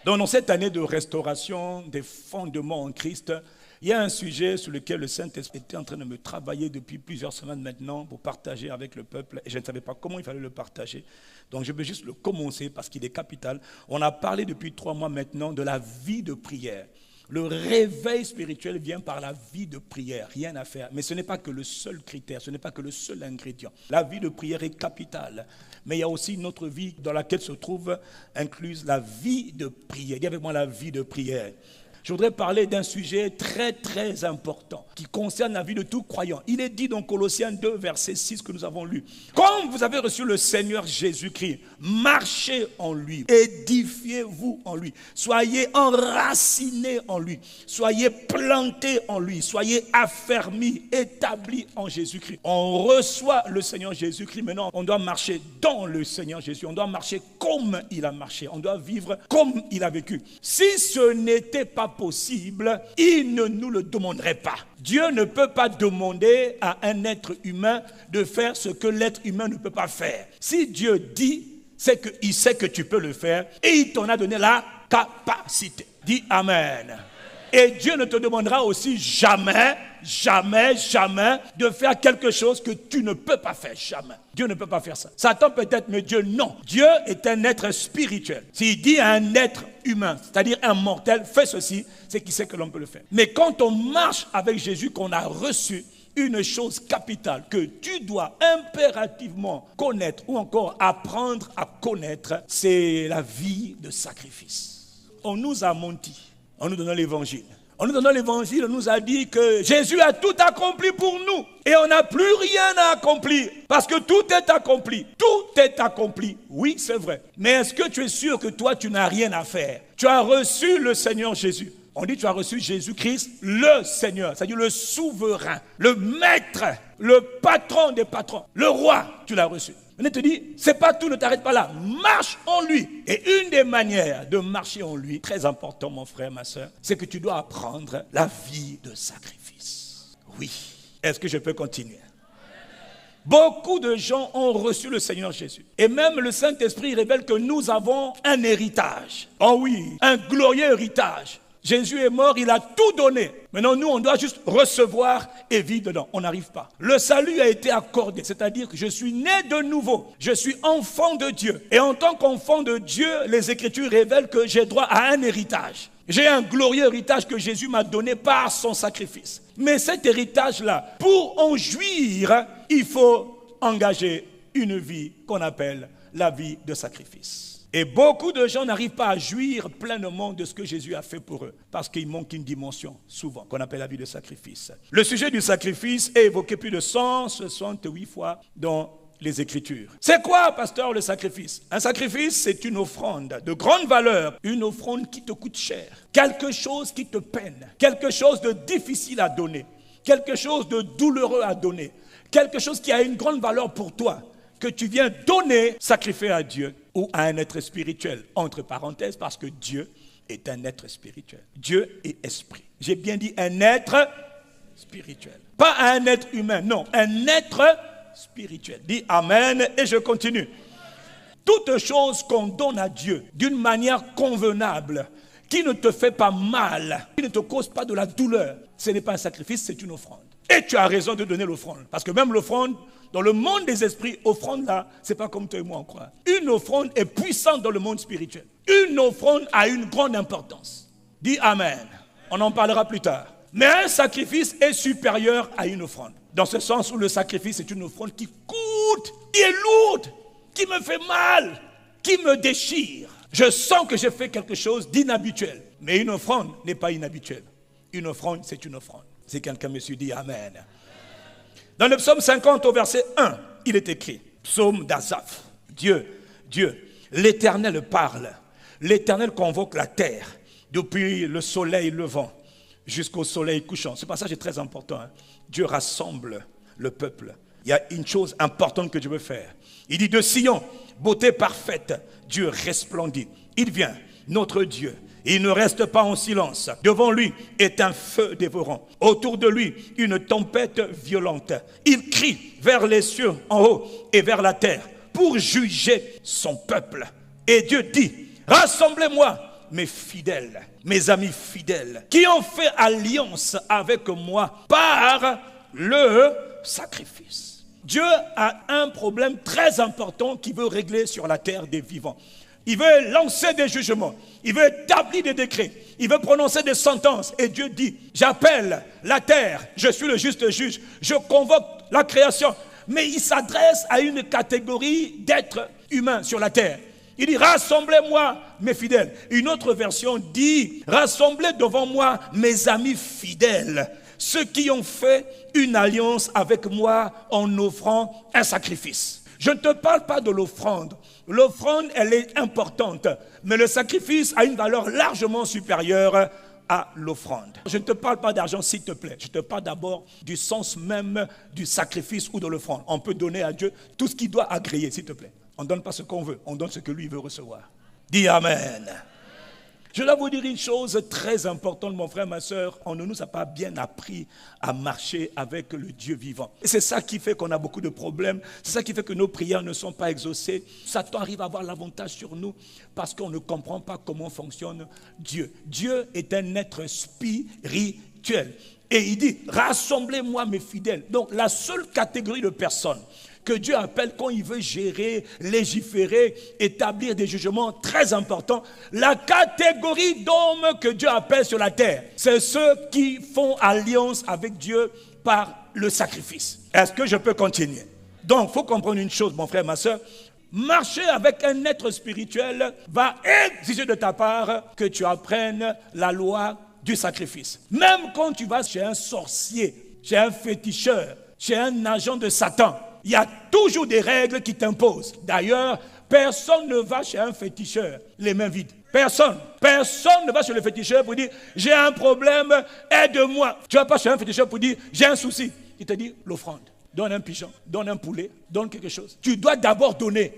Donc, dans cette année de restauration des fondements en Christ, il y a un sujet sur lequel le Saint-Esprit était en train de me travailler depuis plusieurs semaines maintenant pour partager avec le peuple. Et je ne savais pas comment il fallait le partager. Donc, je vais juste le commencer parce qu'il est capital. On a parlé depuis 3 mois maintenant de la vie de prière. Le réveil spirituel vient par la vie de prière, rien à faire. Mais ce n'est pas que le seul critère, ce n'est pas que le seul ingrédient. La vie de prière est capitale. Mais il y a aussi une autre vie dans laquelle se trouve incluse la vie de prière. Dis avec moi la vie de prière. Je voudrais parler d'un sujet très très important qui concerne la vie de tout croyant. Il est dit dans Colossiens 2, verset 6 que nous avons lu. Comme vous avez reçu le Seigneur Jésus-Christ, marchez en lui, édifiez-vous en lui, soyez enracinés en lui, soyez plantés en lui, soyez affermis, établis en Jésus-Christ. On reçoit le Seigneur Jésus-Christ, maintenant on doit marcher dans le Seigneur Jésus, on doit marcher comme il a marché, on doit vivre comme il a vécu. Si ce n'était pas possible, il ne nous le demanderait pas. Dieu ne peut pas demander à un être humain de faire ce que l'être humain ne peut pas faire. Si Dieu dit, c'est qu'il sait que tu peux le faire et il t'en a donné la capacité. Dis Amen. Et Dieu ne te demandera aussi jamais de faire quelque chose que tu ne peux pas faire. Jamais. Dieu ne peut pas faire ça. Satan peut-être, mais Dieu non. Dieu est un être spirituel. S'il dit à un être humain, c'est-à-dire un mortel, fais ceci, c'est qu'il sait que l'on peut le faire. Mais quand on marche avec Jésus, qu'on a reçu une chose capitale que tu dois impérativement connaître ou encore apprendre à connaître, c'est la vie de sacrifice. On nous a menti. En nous donnant l'évangile. En nous donnant l'évangile, on nous a dit que Jésus a tout accompli pour nous. Et on n'a plus rien à accomplir. Parce que tout est accompli. Tout est accompli. Oui, c'est vrai. Mais est-ce que tu es sûr que toi, tu n'as rien à faire? Tu as reçu le Seigneur Jésus. On dit tu as reçu Jésus-Christ, le Seigneur. C'est-à-dire le souverain, le maître, le patron des patrons. Le roi, tu l'as reçu. On te dit, c'est pas tout, ne t'arrête pas là. Marche en lui. Et une des manières de marcher en lui, très important mon frère, ma soeur, c'est que tu dois apprendre la vie de sacrifice. Oui. Est-ce que je peux continuer? Beaucoup de gens ont reçu le Seigneur Jésus. Et même le Saint-Esprit révèle que nous avons un héritage. Oh oui, un glorieux héritage. Jésus est mort, il a tout donné. Maintenant, nous, on doit juste recevoir et vivre dedans. On n'arrive pas. Le salut a été accordé, c'est-à-dire que je suis né de nouveau. Je suis enfant de Dieu. Et en tant qu'enfant de Dieu, les Écritures révèlent que j'ai droit à un héritage. J'ai un glorieux héritage que Jésus m'a donné par son sacrifice. Mais cet héritage-là, pour en jouir, il faut engager une vie qu'on appelle la vie de sacrifice. Et beaucoup de gens n'arrivent pas à jouir pleinement de ce que Jésus a fait pour eux. Parce qu'il manque une dimension, souvent, qu'on appelle la vie de sacrifice. Le sujet du sacrifice est évoqué plus de 168 fois dans les Écritures. C'est quoi, pasteur, le sacrifice? Un sacrifice, c'est une offrande de grande valeur. Une offrande qui te coûte cher. Quelque chose qui te peine. Quelque chose de difficile à donner. Quelque chose de douloureux à donner. Quelque chose qui a une grande valeur pour toi. Que tu viens donner, sacrifier à Dieu ou à un être spirituel, entre parenthèses, parce que Dieu est un être spirituel. Dieu est esprit. J'ai bien dit un être spirituel. Pas un être humain, non, un être spirituel. Dis Amen et je continue. Toute chose qu'on donne à Dieu d'une manière convenable, qui ne te fait pas mal, qui ne te cause pas de la douleur, ce n'est pas un sacrifice, c'est une offrande. Et tu as raison de donner l'offrande, parce que même l'offrande, dans le monde des esprits, offrande là, c'est pas comme toi et moi on croit. Une offrande est puissante dans le monde spirituel. Une offrande a une grande importance. Dis Amen. On en parlera plus tard. Mais un sacrifice est supérieur à une offrande. Dans ce sens où le sacrifice est une offrande qui coûte, qui est lourde, qui me fait mal, qui me déchire. Je sens que j'ai fait quelque chose d'inhabituel. Mais une offrande n'est pas inhabituelle. Une offrande, c'est une offrande. Si quelqu'un me suit, dit Amen. Dans le psaume 50 au verset 1, il est écrit, psaume d'Asaph, Dieu, l'Éternel parle, l'Éternel convoque la terre, depuis le soleil levant jusqu'au soleil couchant. Ce passage est très important. Dieu rassemble le peuple. Il y a une chose importante que Dieu veut faire. Il dit de Sion, beauté parfaite, Dieu resplendit. Il vient, notre Dieu. Il ne reste pas en silence. Devant lui est un feu dévorant. Autour de lui, une tempête violente. Il crie vers les cieux en haut et vers la terre pour juger son peuple. Et Dieu dit, rassemblez-moi mes fidèles, mes amis fidèles, qui ont fait alliance avec moi par le sacrifice. Dieu a un problème très important qu'il veut régler sur la terre des vivants. Il veut lancer des jugements, il veut établir des décrets, il veut prononcer des sentences. Et Dieu dit, j'appelle la terre, je suis le juste juge, je convoque la création. Mais il s'adresse à une catégorie d'êtres humains sur la terre. Il dit, rassemblez-moi mes fidèles. Une autre version dit, rassemblez devant moi mes amis fidèles, ceux qui ont fait une alliance avec moi en offrant un sacrifice. Je ne te parle pas de l'offrande. L'offrande, elle est importante, mais le sacrifice a une valeur largement supérieure à l'offrande. Je ne te parle pas d'argent, s'il te plaît. Je te parle d'abord du sens même du sacrifice ou de l'offrande. On peut donner à Dieu tout ce qu'il doit agréer, s'il te plaît. On ne donne pas ce qu'on veut, on donne ce que lui veut recevoir. Dis Amen. Je dois vous dire une chose très importante, mon frère, ma soeur. On ne nous a pas bien appris à marcher avec le Dieu vivant. Et c'est ça qui fait qu'on a beaucoup de problèmes. C'est ça qui fait que nos prières ne sont pas exaucées. Satan arrive à avoir l'avantage sur nous parce qu'on ne comprend pas comment fonctionne Dieu. Dieu est un être spirituel. Et il dit, rassemblez-moi mes fidèles. Donc la seule catégorie de personnes que Dieu appelle quand il veut gérer, légiférer, établir des jugements très importants. La catégorie d'hommes que Dieu appelle sur la terre, c'est ceux qui font alliance avec Dieu par le sacrifice. Est-ce que je peux continuer? Donc, il faut comprendre une chose, mon frère, ma soeur. Marcher avec un être spirituel va exiger de ta part que tu apprennes la loi du sacrifice. Même quand tu vas chez un sorcier, chez un féticheur, chez un agent de Satan, il y a toujours des règles qui t'imposent. D'ailleurs, personne ne va chez un féticheur les mains vides. Personne ne va chez le féticheur pour dire « j'ai un problème, aide-moi ». Tu ne vas pas chez un féticheur pour dire « j'ai un souci ». Il te dit l'offrande. Donne un pigeon, donne un poulet, donne quelque chose. Tu dois d'abord donner.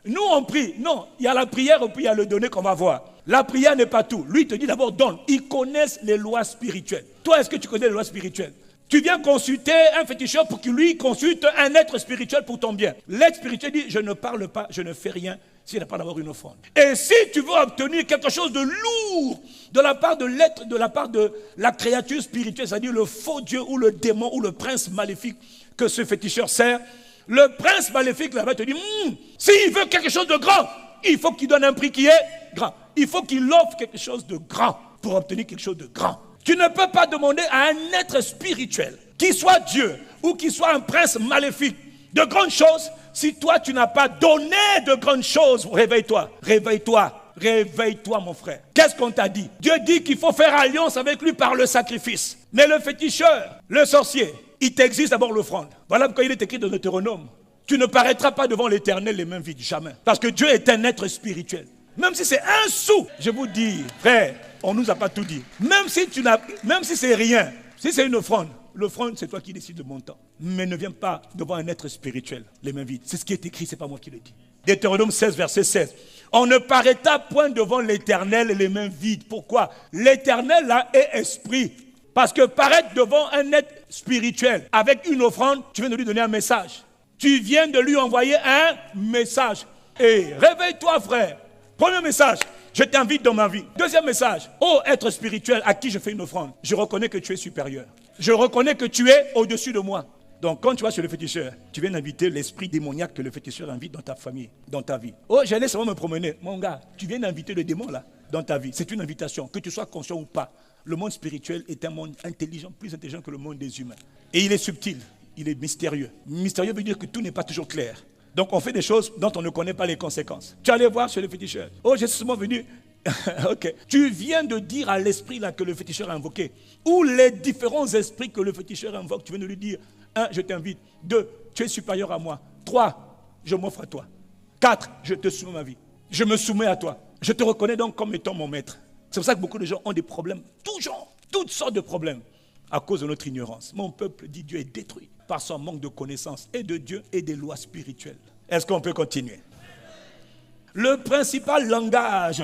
Nous on prie. Non, il y a la prière et puis il y a le donner qu'on va voir. La prière n'est pas tout. Lui il te dit d'abord donne. Ils connaissent les lois spirituelles. Toi, est-ce que tu connais les lois spirituelles? Tu viens consulter un féticheur pour qu'il lui consulte un être spirituel pour ton bien. L'être spirituel dit, je ne parle pas, je ne fais rien s'il n'a pas d'avoir une offrande. Et si tu veux obtenir quelque chose de lourd de la part de l'être, de la part de la créature spirituelle, c'est-à-dire le faux Dieu ou le démon ou le prince maléfique que ce féticheur sert, le prince maléfique là-bas te dit, s'il veut quelque chose de grand, il faut qu'il donne un prix qui est grand. Il faut qu'il offre quelque chose de grand pour obtenir quelque chose de grand. Tu ne peux pas demander à un être spirituel, qu'il soit Dieu ou qu'il soit un prince maléfique, de grandes choses, si toi tu n'as pas donné de grandes choses. Réveille-toi, réveille-toi, réveille-toi mon frère. Qu'est-ce qu'on t'a dit? Dieu dit qu'il faut faire alliance avec lui par le sacrifice. Mais le féticheur, le sorcier, il t'exige d'abord l'offrande. Voilà pourquoi il est écrit dans Deutéronome. Tu ne paraîtras pas devant l'Éternel les mains vides, jamais. Parce que Dieu est un être spirituel. Même si c'est un sou, je vous dis, frère, on ne nous a pas tout dit. Même si c'est rien, si c'est une offrande, l'offrande c'est toi qui décides de mon temps. Mais ne viens pas devant un être spirituel, les mains vides. C'est ce qui est écrit, c'est pas moi qui le dis. Deutéronome 16, verset 16. On ne paraîtra point devant l'Éternel les mains vides. Pourquoi? L'Éternel là est esprit. Parce que paraître devant un être spirituel avec une offrande, tu viens de lui donner un message. Tu viens de lui envoyer un message. Et réveille-toi frère. Premier message, je t'invite dans ma vie. Deuxième message, ô être spirituel à qui je fais une offrande, je reconnais que tu es supérieur. Je reconnais que tu es au-dessus de moi. Donc quand tu vas chez le féticheur, tu viens d'inviter l'esprit démoniaque que le féticheur invite dans ta famille, dans ta vie. Oh, j'allais seulement me promener. Mon gars, tu viens d'inviter le démon là, dans ta vie. C'est une invitation, que tu sois conscient ou pas. Le monde spirituel est un monde intelligent, plus intelligent que le monde des humains. Et il est subtil, il est mystérieux. Mystérieux veut dire que tout n'est pas toujours clair. Donc on fait des choses dont on ne connaît pas les conséquences. Tu allais voir chez le féticheur. Oh, j'ai seulement venu. Ok. Tu viens de dire à l'esprit là que le féticheur a invoqué. Ou les différents esprits que le féticheur invoque. Tu viens de lui dire, 1, je t'invite. 2, tu es supérieur à moi. 3, je m'offre à toi. 4, je te soumets ma vie. Je me soumets à toi. Je te reconnais donc comme étant mon maître. C'est pour ça que beaucoup de gens ont des problèmes, tout genre, toutes sortes de problèmes, à cause de notre ignorance. Mon peuple dit Dieu est détruit par son manque de connaissance et de Dieu et des lois spirituelles. Est-ce qu'on peut continuer? Le principal langage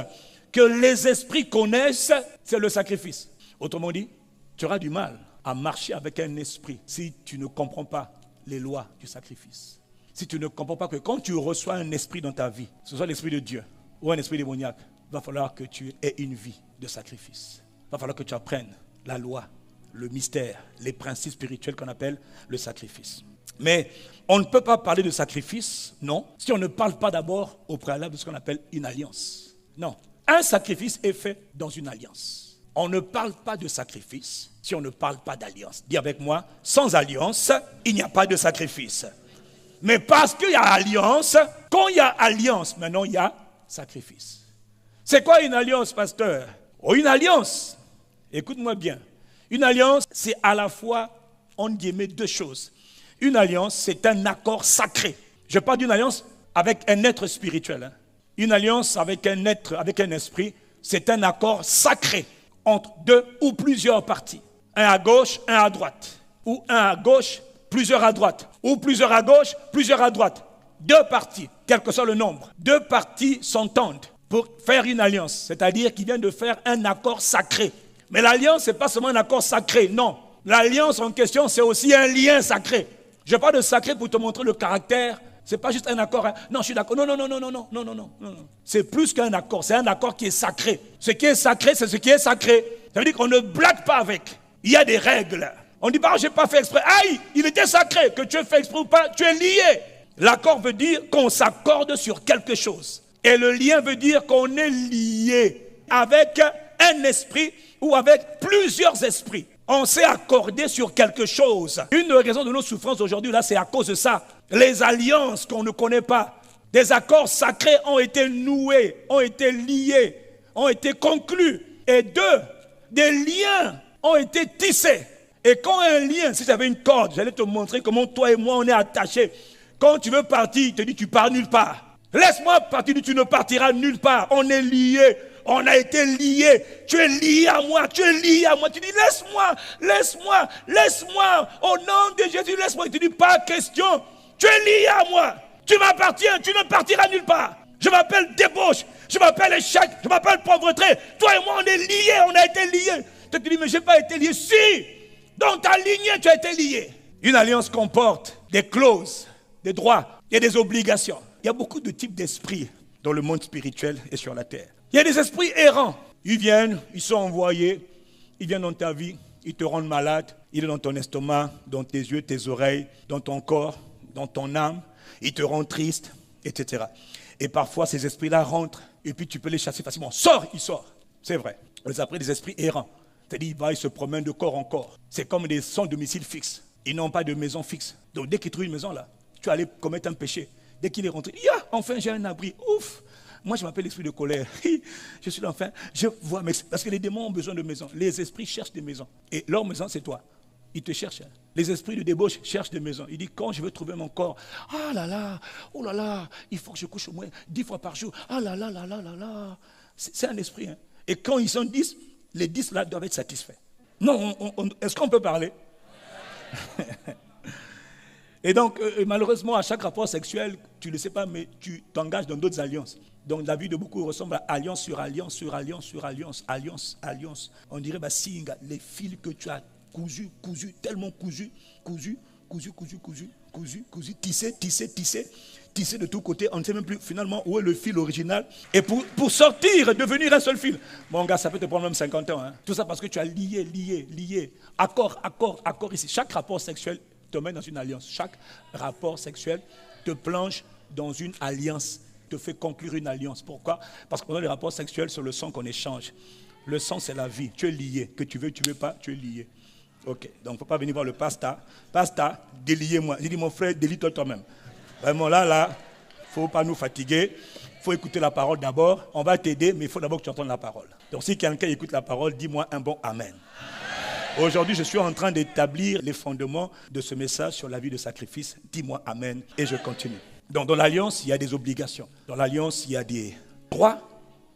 que les esprits connaissent, c'est le sacrifice. Autrement dit, tu auras du mal à marcher avec un esprit si tu ne comprends pas les lois du sacrifice. Si tu ne comprends pas que quand tu reçois un esprit dans ta vie, ce soit l'esprit de Dieu ou un esprit démoniaque, il va falloir que tu aies une vie de sacrifice. Il va falloir que tu apprennes la loi, le mystère, les principes spirituels qu'on appelle le sacrifice. Mais on ne peut pas parler de sacrifice, non, si on ne parle pas d'abord au préalable de ce qu'on appelle une alliance. Non, un sacrifice est fait dans une alliance. On ne parle pas de sacrifice si on ne parle pas d'alliance. Dis avec moi, sans alliance, il n'y a pas de sacrifice. Mais parce qu'il y a alliance, quand il y a alliance, maintenant il y a sacrifice. C'est quoi une alliance, pasteur? Oh, une alliance, écoute-moi bien. Une alliance, c'est à la fois, entre guillemets, deux choses. Une alliance, c'est un accord sacré. Je parle d'une alliance avec un être spirituel. Une alliance avec un être, avec un esprit, c'est un accord sacré entre deux ou plusieurs parties. Un à gauche, un à droite. Ou un à gauche, plusieurs à droite. Ou plusieurs à gauche, plusieurs à droite. Deux parties, quel que soit le nombre. Deux parties s'entendent pour faire une alliance. C'est-à-dire qu'ils viennent de faire un accord sacré. Mais l'alliance, ce n'est pas seulement un accord sacré, non. L'alliance en question, c'est aussi un lien sacré. Je parle de sacré pour te montrer le caractère. Ce n'est pas juste un accord. Non, je suis d'accord. Non. C'est plus qu'un accord. C'est un accord qui est sacré. Ce qui est sacré, c'est ce qui est sacré. Ça veut dire qu'on ne blague pas avec. Il y a des règles. On ne dit pas, je n'ai pas fait exprès. Aïe, il était sacré. Que tu aies fait exprès ou pas, tu es lié. L'accord veut dire qu'on s'accorde sur quelque chose. Et le lien veut dire qu'on est lié avec un esprit ou avec plusieurs esprits. On s'est accordé sur quelque chose. Une des raisons de nos souffrances aujourd'hui, là, c'est à cause de ça. Les alliances qu'on ne connaît pas, des accords sacrés ont été noués, ont été liés, ont été conclus. Et deux, des liens ont été tissés. Et quand un lien, si j'avais une corde, j'allais te montrer comment toi et moi, on est attachés. Quand tu veux partir, il te dit, tu pars nulle part. Laisse-moi partir, tu ne partiras nulle part. On est liés. On a été liés. Tu es lié à moi. Tu es lié à moi. Tu dis, laisse-moi. Au nom de Jésus, laisse-moi. Il te dit, pas question. Tu es lié à moi. Tu m'appartiens. Tu ne partiras nulle part. Je m'appelle débauche. Je m'appelle échec. Je m'appelle pauvreté. Toi et moi, on est liés. On a été liés. Tu te dis, mais je n'ai pas été lié. Si. Dans ta lignée, tu as été lié. Une alliance comporte des clauses, des droits et des obligations. Il y a beaucoup de types d'esprits dans le monde spirituel et sur la terre. Il y a des esprits errants. Ils viennent, ils sont envoyés, ils viennent dans ta vie, ils te rendent malade, ils sont dans ton estomac, dans tes yeux, tes oreilles, dans ton corps, dans ton âme, ils te rendent triste, etc. Et parfois, ces esprits-là rentrent, et puis tu peux les chasser facilement. Sors, ils sortent. C'est vrai. On les appelle des esprits errants. C'est-à-dire, ils se promènent de corps en corps. C'est comme des sans domicile fixe. Ils n'ont pas de maison fixe. Donc, dès qu'ils trouvent une maison là, tu vas aller commettre un péché. Dès qu'il est rentré, enfin j'ai un abri. Ouf! Moi, je m'appelle l'esprit de colère. Je suis l'enfant. Je vois, parce que les démons ont besoin de maisons. Les esprits cherchent des maisons. Et leur maison, c'est toi. Ils te cherchent. Les esprits de débauche cherchent des maisons. Ils disent, quand je veux trouver mon corps, ah là là, oh là là, il faut que je couche au moins 10 fois par jour. Ah là là là là là là. C'est un esprit. Hein. Et quand ils sont 10, les 10 là doivent être satisfaits. Non, est-ce qu'on peut parler? Et donc, malheureusement, à chaque rapport sexuel, tu ne le sais pas, mais tu t'engages dans d'autres alliances. Donc, la vie de beaucoup ressemble à alliance sur alliance, sur alliance, sur alliance, alliance. On dirait, Singa, les fils que tu as cousus, tellement cousus, tissés de tous côtés. On ne sait même plus finalement où est le fil original. Et pour sortir, devenir un seul fil. Mon gars, ça peut te prendre même 50 ans. Hein. Tout ça parce que tu as lié. Accord ici. Chaque rapport sexuel te met dans une alliance. Chaque rapport sexuel te plonge dans une alliance, te fait conclure une alliance. Pourquoi? Parce que pendant les rapports sexuels, c'est le sang qu'on échange. Le sang, c'est la vie. Tu es lié. Que tu veux pas, tu es lié. Ok. Donc, il ne faut pas venir voir le pasteur. Pasteur, déliez-moi. J'ai dit, mon frère, délie-toi toi-même. Vraiment, là, il ne faut pas nous fatiguer. Il faut écouter la parole d'abord. On va t'aider, mais il faut d'abord que tu entendes la parole. Donc, si quelqu'un écoute la parole, dis-moi un bon amen. Aujourd'hui, je suis en train d'établir les fondements de ce message sur la vie de sacrifice. Dis-moi amen et je continue. Donc, dans l'alliance, il y a des obligations. Dans l'alliance, il y a des droits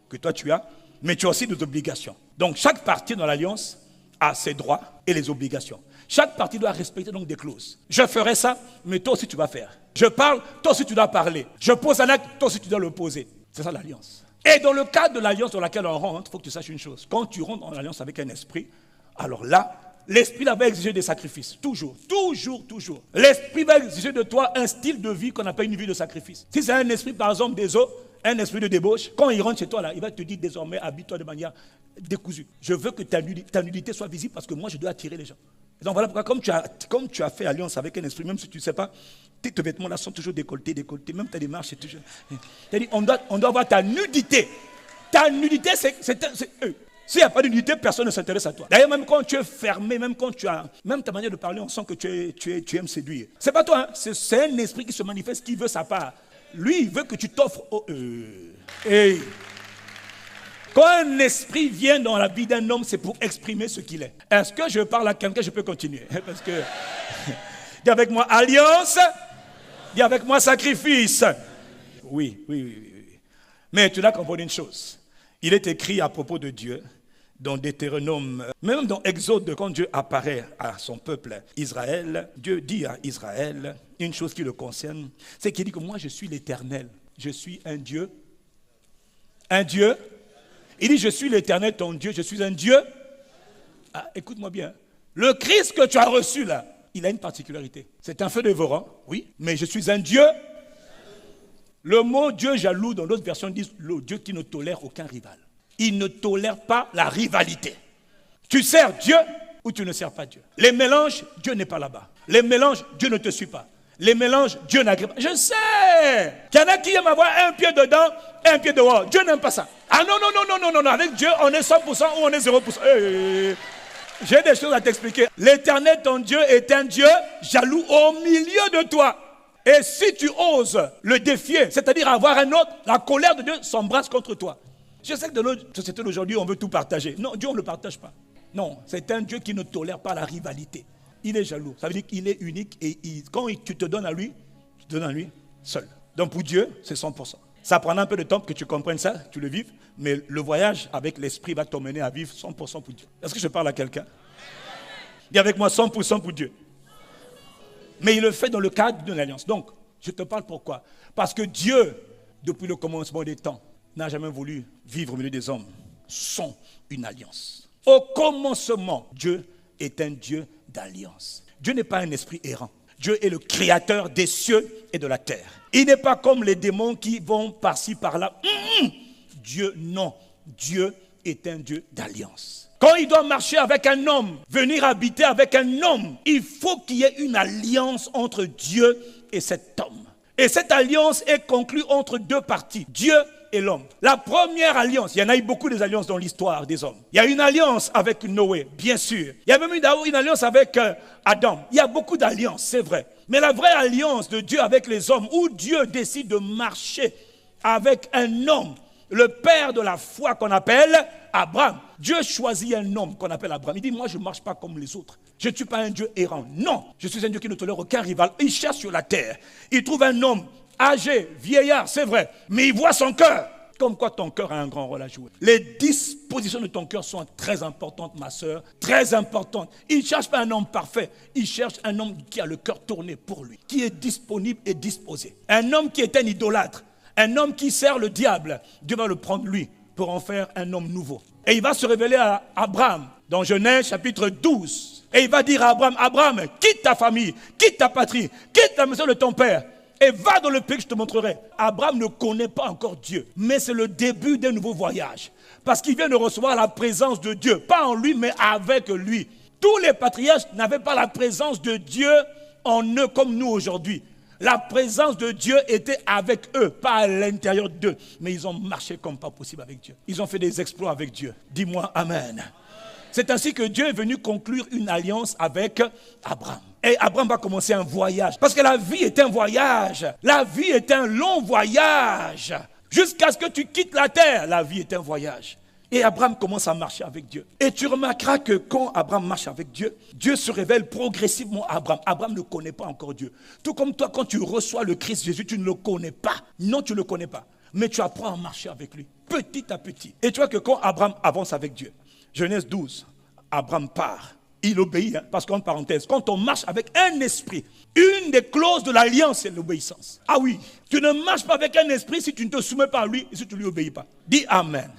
que toi tu as, mais tu as aussi des obligations. Donc, chaque partie dans l'alliance a ses droits et les obligations. Chaque partie doit respecter donc des clauses. Je ferai ça, mais toi aussi tu vas faire. Je parle, toi aussi tu dois parler. Je pose un acte, toi aussi tu dois le poser. C'est ça l'alliance. Et dans le cadre de l'alliance dans laquelle on rentre, il faut que tu saches une chose. Quand tu rentres en alliance avec un esprit, alors là, l'esprit va exiger des sacrifices. Toujours. L'esprit va exiger de toi un style de vie qu'on appelle une vie de sacrifice. Si c'est un esprit, par exemple, des eaux, un esprit de débauche, quand il rentre chez toi, là, il va te dire désormais, habille-toi de manière décousue. Je veux que ta nudité soit visible parce que moi, je dois attirer les gens. Et donc voilà pourquoi, comme tu as fait alliance avec un esprit, même si tu ne sais pas, tes vêtements là sont toujours décolletés, même ta démarche est toujours... C'est-à-dire, on doit voir ta nudité. Ta nudité, c'est eux. S'il n'y a pas de nudité, personne ne s'intéresse à toi. D'ailleurs, même quand tu es fermé, même ta manière de parler, on sent que tu aimes séduire. C'est pas toi, hein? C'est un esprit qui se manifeste, qui veut sa part. Lui, il veut que tu t'offres au... Hey. Quand un esprit vient dans la vie d'un homme, c'est pour exprimer ce qu'il est. Est-ce que je parle à quelqu'un? Je peux continuer. Parce que... Dis avec moi alliance. Dis avec moi sacrifice. Oui. Mais tu dois comprendre une chose. Il est écrit à propos de Dieu, dans Deutéronome, même dans Exode, quand Dieu apparaît à son peuple Israël, Dieu dit à Israël une chose qui le concerne, c'est qu'il dit que moi je suis l'Éternel, je suis un Dieu. Un Dieu. Il dit je suis l'Éternel ton Dieu, je suis un Dieu. Ah, écoute-moi bien, le Christ que tu as reçu là, il a une particularité. C'est un feu dévorant, oui, mais je suis un Dieu. Le mot Dieu jaloux, dans d'autres versions, dit le Dieu qui ne tolère aucun rival. Il ne tolère pas la rivalité. Tu sers Dieu ou tu ne sers pas Dieu. Les mélanges, Dieu n'est pas là-bas. Les mélanges, Dieu ne te suit pas. Les mélanges, Dieu n'agrée pas. Je sais qu'il y en a qui aiment avoir un pied dedans, un pied dehors. Dieu n'aime pas ça. Ah non. Avec Dieu, on est 100% ou on est 0%. J'ai des choses à t'expliquer. L'Éternel, ton Dieu, est un Dieu jaloux au milieu de toi. Et si tu oses le défier, c'est-à-dire avoir un autre, la colère de Dieu s'embrasse contre toi. Je sais que dans notre société d'aujourd'hui, on veut tout partager. Non, Dieu, on ne le partage pas. Non, c'est un Dieu qui ne tolère pas la rivalité. Il est jaloux. Ça veut dire qu'il est unique et quand tu te donnes à lui, tu te donnes à lui seul. Donc pour Dieu, c'est 100%. Ça prendra un peu de temps que tu comprennes ça, tu le vives, mais le voyage avec l'esprit va t'emmener à vivre 100% pour Dieu. Est-ce que je parle à quelqu'un? Dis avec moi 100% pour Dieu. Mais il le fait dans le cadre d'une alliance. Donc, je te parle pourquoi? Parce que Dieu, depuis le commencement des temps, n'a jamais voulu vivre au milieu des hommes sans une alliance. Au commencement, Dieu est un Dieu d'alliance. Dieu n'est pas un esprit errant. Dieu est le créateur des cieux et de la terre. Il n'est pas comme les démons qui vont par-ci, par-là. Dieu, non. Dieu est un Dieu d'alliance. Quand il doit marcher avec un homme, venir habiter avec un homme, il faut qu'il y ait une alliance entre Dieu et cet homme. Et cette alliance est conclue entre deux parties, Dieu et l'homme. La première alliance, il y en a eu beaucoup des alliances dans l'histoire des hommes. Il y a une alliance avec Noé, bien sûr. Il y a même eu une alliance avec Adam. Il y a beaucoup d'alliances, c'est vrai. Mais la vraie alliance de Dieu avec les hommes, où Dieu décide de marcher avec un homme, le père de la foi qu'on appelle Abraham. Dieu choisit un homme qu'on appelle Abraham. Il dit, moi je ne marche pas comme les autres. Je ne suis pas un Dieu errant. Non, je suis un Dieu qui ne tolère aucun rival. Il cherche sur la terre. Il trouve un homme âgé, vieillard, c'est vrai. Mais il voit son cœur. Comme quoi ton cœur a un grand rôle à jouer. Les dispositions de ton cœur sont très importantes, ma soeur. Très importantes. Il ne cherche pas un homme parfait. Il cherche un homme qui a le cœur tourné pour lui. Qui est disponible et disposé. Un homme qui est un idolâtre. Un homme qui sert le diable. Dieu va le prendre lui pour en faire un homme nouveau. Et il va se révéler à Abraham dans Genèse chapitre 12. Et il va dire à Abraham, Abraham, quitte ta famille, quitte ta patrie, quitte la maison de ton père et va dans le pays que je te montrerai. Abraham ne connaît pas encore Dieu, mais c'est le début d'un nouveau voyage. Parce qu'il vient de recevoir la présence de Dieu, pas en lui, mais avec lui. Tous les patriarches n'avaient pas la présence de Dieu en eux comme nous aujourd'hui. La présence de Dieu était avec eux, pas à l'intérieur d'eux. Mais ils ont marché comme pas possible avec Dieu. Ils ont fait des exploits avec Dieu. Dis-moi Amen. C'est ainsi que Dieu est venu conclure une alliance avec Abraham. Et Abraham va commencer un voyage. Parce que la vie est un voyage. La vie est un long voyage. Jusqu'à ce que tu quittes la terre, la vie est un voyage. Et Abraham commence à marcher avec Dieu. Et tu remarqueras que quand Abraham marche avec Dieu, Dieu se révèle progressivement à Abraham. Abraham ne connaît pas encore Dieu. Tout comme toi, quand tu reçois le Christ Jésus, tu ne le connais pas. Non, tu ne le connais pas. Mais tu apprends à marcher avec lui, petit à petit. Et tu vois que quand Abraham avance avec Dieu, Genèse 12, Abraham part. Il obéit, parce qu'en parenthèse, quand on marche avec un esprit, une des clauses de l'alliance, c'est l'obéissance. Ah oui, tu ne marches pas avec un esprit si tu ne te soumets pas à lui et si tu ne lui obéis pas. Dis Amen.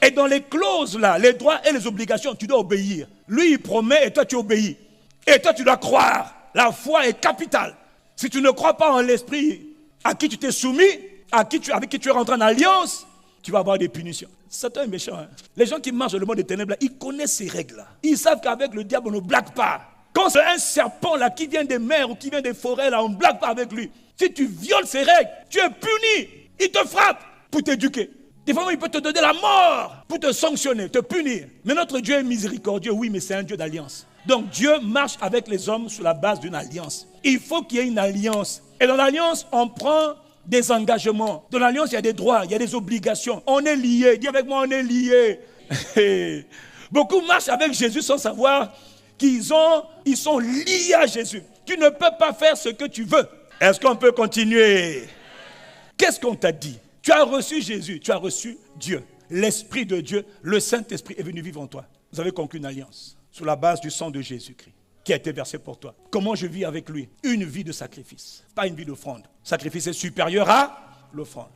Et dans les clauses là, les droits et les obligations, tu dois obéir. Lui, il promet et toi, tu obéis. Et toi, tu dois croire. La foi est capitale. Si tu ne crois pas en l'esprit à qui tu t'es soumis, avec qui tu es rentré en alliance, tu vas avoir des punitions. Satan est méchant. Hein? Les gens qui marchent dans le monde des ténèbres, là, ils connaissent ces règles-là. Ils savent qu'avec le diable, on ne blague pas. Quand c'est un serpent là, qui vient des mers ou qui vient des forêts, là, on ne blague pas avec lui. Si tu violes ces règles, tu es puni. Il te frappe pour t'éduquer. Des fois, il peut te donner la mort pour te sanctionner, te punir. Mais notre Dieu est miséricordieux, oui, mais c'est un Dieu d'alliance. Donc Dieu marche avec les hommes sur la base d'une alliance. Il faut qu'il y ait une alliance. Et dans l'alliance, on prend des engagements. Dans l'alliance, il y a des droits, il y a des obligations. On est liés. Dis avec moi, on est liés. Beaucoup marchent avec Jésus sans savoir qu'ils sont liés à Jésus. Tu ne peux pas faire ce que tu veux. Est-ce qu'on peut continuer? Qu'est-ce qu'on t'a dit? Tu as reçu Jésus, tu as reçu Dieu. L'Esprit de Dieu, le Saint-Esprit est venu vivre en toi. Vous avez conclu une alliance sur la base du sang de Jésus-Christ qui a été versé pour toi. Comment je vis avec lui? Une vie de sacrifice, pas une vie d'offrande. Sacrifice est supérieur à l'offrande.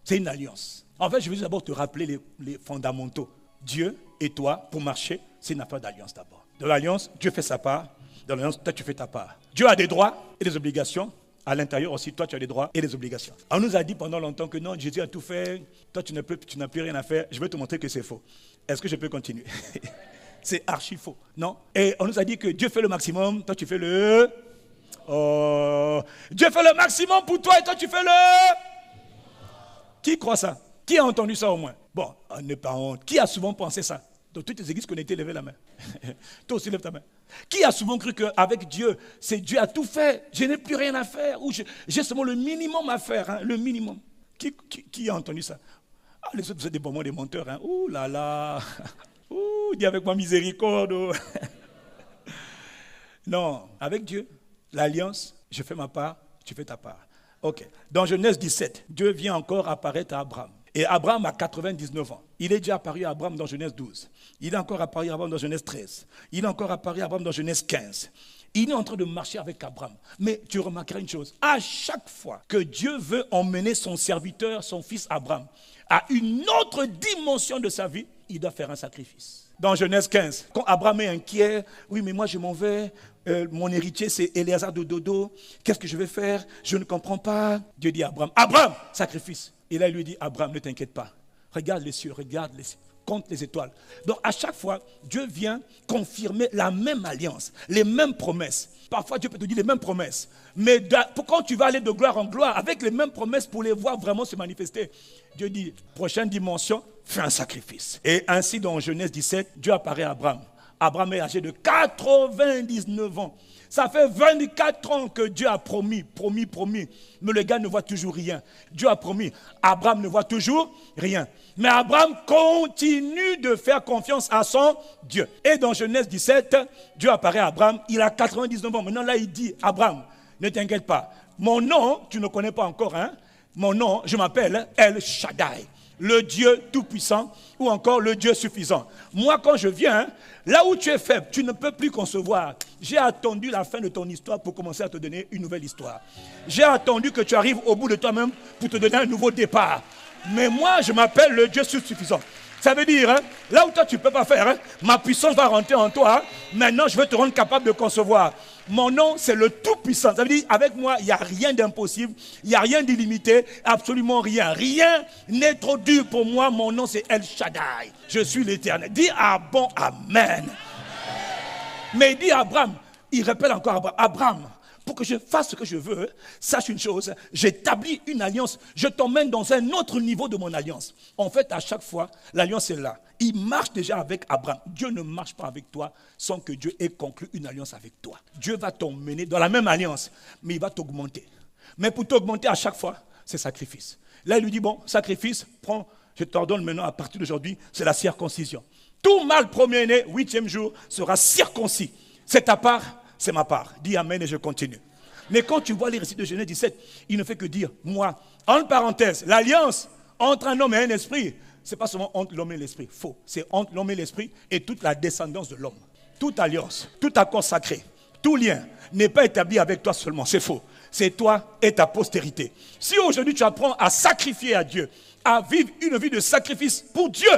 C'est une alliance. En fait, je veux d'abord te rappeler les fondamentaux. Dieu et toi, pour marcher, c'est une affaire d'alliance d'abord. Dans l'alliance, Dieu fait sa part. Dans l'alliance, toi, tu fais ta part. Dieu a des droits et des obligations. À l'intérieur aussi, toi, tu as des droits et des obligations. On nous a dit pendant longtemps que non, Jésus a tout fait. Toi, tu n'as plus rien à faire. Je vais te montrer que c'est faux. Est-ce que je peux continuer? C'est archi faux, non? Et on nous a dit que Dieu fait le maximum. Toi, tu fais le... Oh, Dieu fait le maximum pour toi et toi, tu fais le... Qui croit ça? Qui a entendu ça au moins? Bon, on n'est pas honte. Qui a souvent pensé ça? Dans toutes les églises qu'on était, levez la main. Toi aussi, lève ta main. Qui a souvent cru qu'avec Dieu, c'est Dieu a tout fait, je n'ai plus rien à faire, ou j'ai seulement le minimum à faire, hein, le minimum. Qui a entendu ça? Ah, les autres, vous êtes des bons mots, des menteurs. Hein. Ouh là là. Ouh, dis avec moi miséricorde. Non, avec Dieu, l'alliance, je fais ma part, tu fais ta part. Ok. Dans Genèse 17, Dieu vient encore apparaître à Abraham. Et Abraham a 99 ans. Il est déjà apparu à Abraham dans Genèse 12. Il est encore apparu à Abraham dans Genèse 13. Il est encore apparu à Abraham dans Genèse 15. Il est en train de marcher avec Abraham. Mais tu remarqueras une chose. À chaque fois que Dieu veut emmener son serviteur, son fils Abraham, à une autre dimension de sa vie, il doit faire un sacrifice. Dans Genèse 15, quand Abraham est inquiet, oui, mais moi je m'en vais, mon héritier c'est Éléazar de Dodo, qu'est-ce que je vais faire? Je ne comprends pas. Dieu dit à Abraham, Abraham, sacrifice. Et là, il lui dit, Abraham, ne t'inquiète pas. Regarde les cieux, regarde les cieux, compte les étoiles. Donc, à chaque fois, Dieu vient confirmer la même alliance, les mêmes promesses. Parfois, Dieu peut te dire les mêmes promesses. Mais quand tu vas aller de gloire en gloire, avec les mêmes promesses pour les voir vraiment se manifester, Dieu dit, prochaine dimension, fais un sacrifice. Et ainsi, dans Genèse 17, Dieu apparaît à Abraham. Abraham est âgé de 99 ans. Ça fait 24 ans que Dieu a promis. Mais le gars ne voit toujours rien. Dieu a promis. Abraham ne voit toujours rien. Mais Abraham continue de faire confiance à son Dieu. Et dans Genèse 17, Dieu apparaît à Abraham. Il a 99 ans. Maintenant là, il dit, Abraham, ne t'inquiète pas. Mon nom, tu ne connais pas encore, hein? Mon nom, je m'appelle El Shaddai. Le Dieu tout-puissant ou encore le Dieu suffisant. Moi, quand je viens, là où tu es faible, tu ne peux plus concevoir. J'ai attendu la fin de ton histoire pour commencer à te donner une nouvelle histoire. J'ai attendu que tu arrives au bout de toi-même pour te donner un nouveau départ. Mais moi, je m'appelle le Dieu suffisant. Ça veut dire, hein, là où toi tu ne peux pas faire, hein, ma puissance va rentrer en toi. Hein, maintenant, je vais te rendre capable de concevoir. Mon nom, c'est le Tout-Puissant. Ça veut dire, avec moi, il n'y a rien d'impossible, il n'y a rien d'illimité, absolument rien. Rien n'est trop dur pour moi. Mon nom, c'est El Shaddai. Je suis l'Éternel. Dis ah bon, Amen. Mais il dit à Abraham, il répète encore à Abraham, Abraham, pour que je fasse ce que je veux, sache une chose, j'établis une alliance, je t'emmène dans un autre niveau de mon alliance. En fait, à chaque fois, l'alliance est là. Il marche déjà avec Abraham. Dieu ne marche pas avec toi sans que Dieu ait conclu une alliance avec toi. Dieu va t'emmener dans la même alliance, mais il va t'augmenter. Mais pour t'augmenter à chaque fois, c'est sacrifice. Là, il lui dit, bon, sacrifice, prends, je t'ordonne maintenant à partir d'aujourd'hui, c'est la circoncision. Tout mâle premier-né, 8e jour, sera circoncis. C'est ta part, c'est ma part. Dis Amen et je continue. Mais quand tu vois les récits de Genèse 17, il ne fait que dire, moi, entre parenthèses, l'alliance entre un homme et un esprit, ce n'est pas seulement entre l'homme et l'esprit, faux. C'est entre l'homme et l'esprit et toute la descendance de l'homme. Toute alliance, tout accord sacré, tout lien n'est pas établi avec toi seulement, c'est faux. C'est toi et ta postérité. Si aujourd'hui tu apprends à sacrifier à Dieu, à vivre une vie de sacrifice pour Dieu,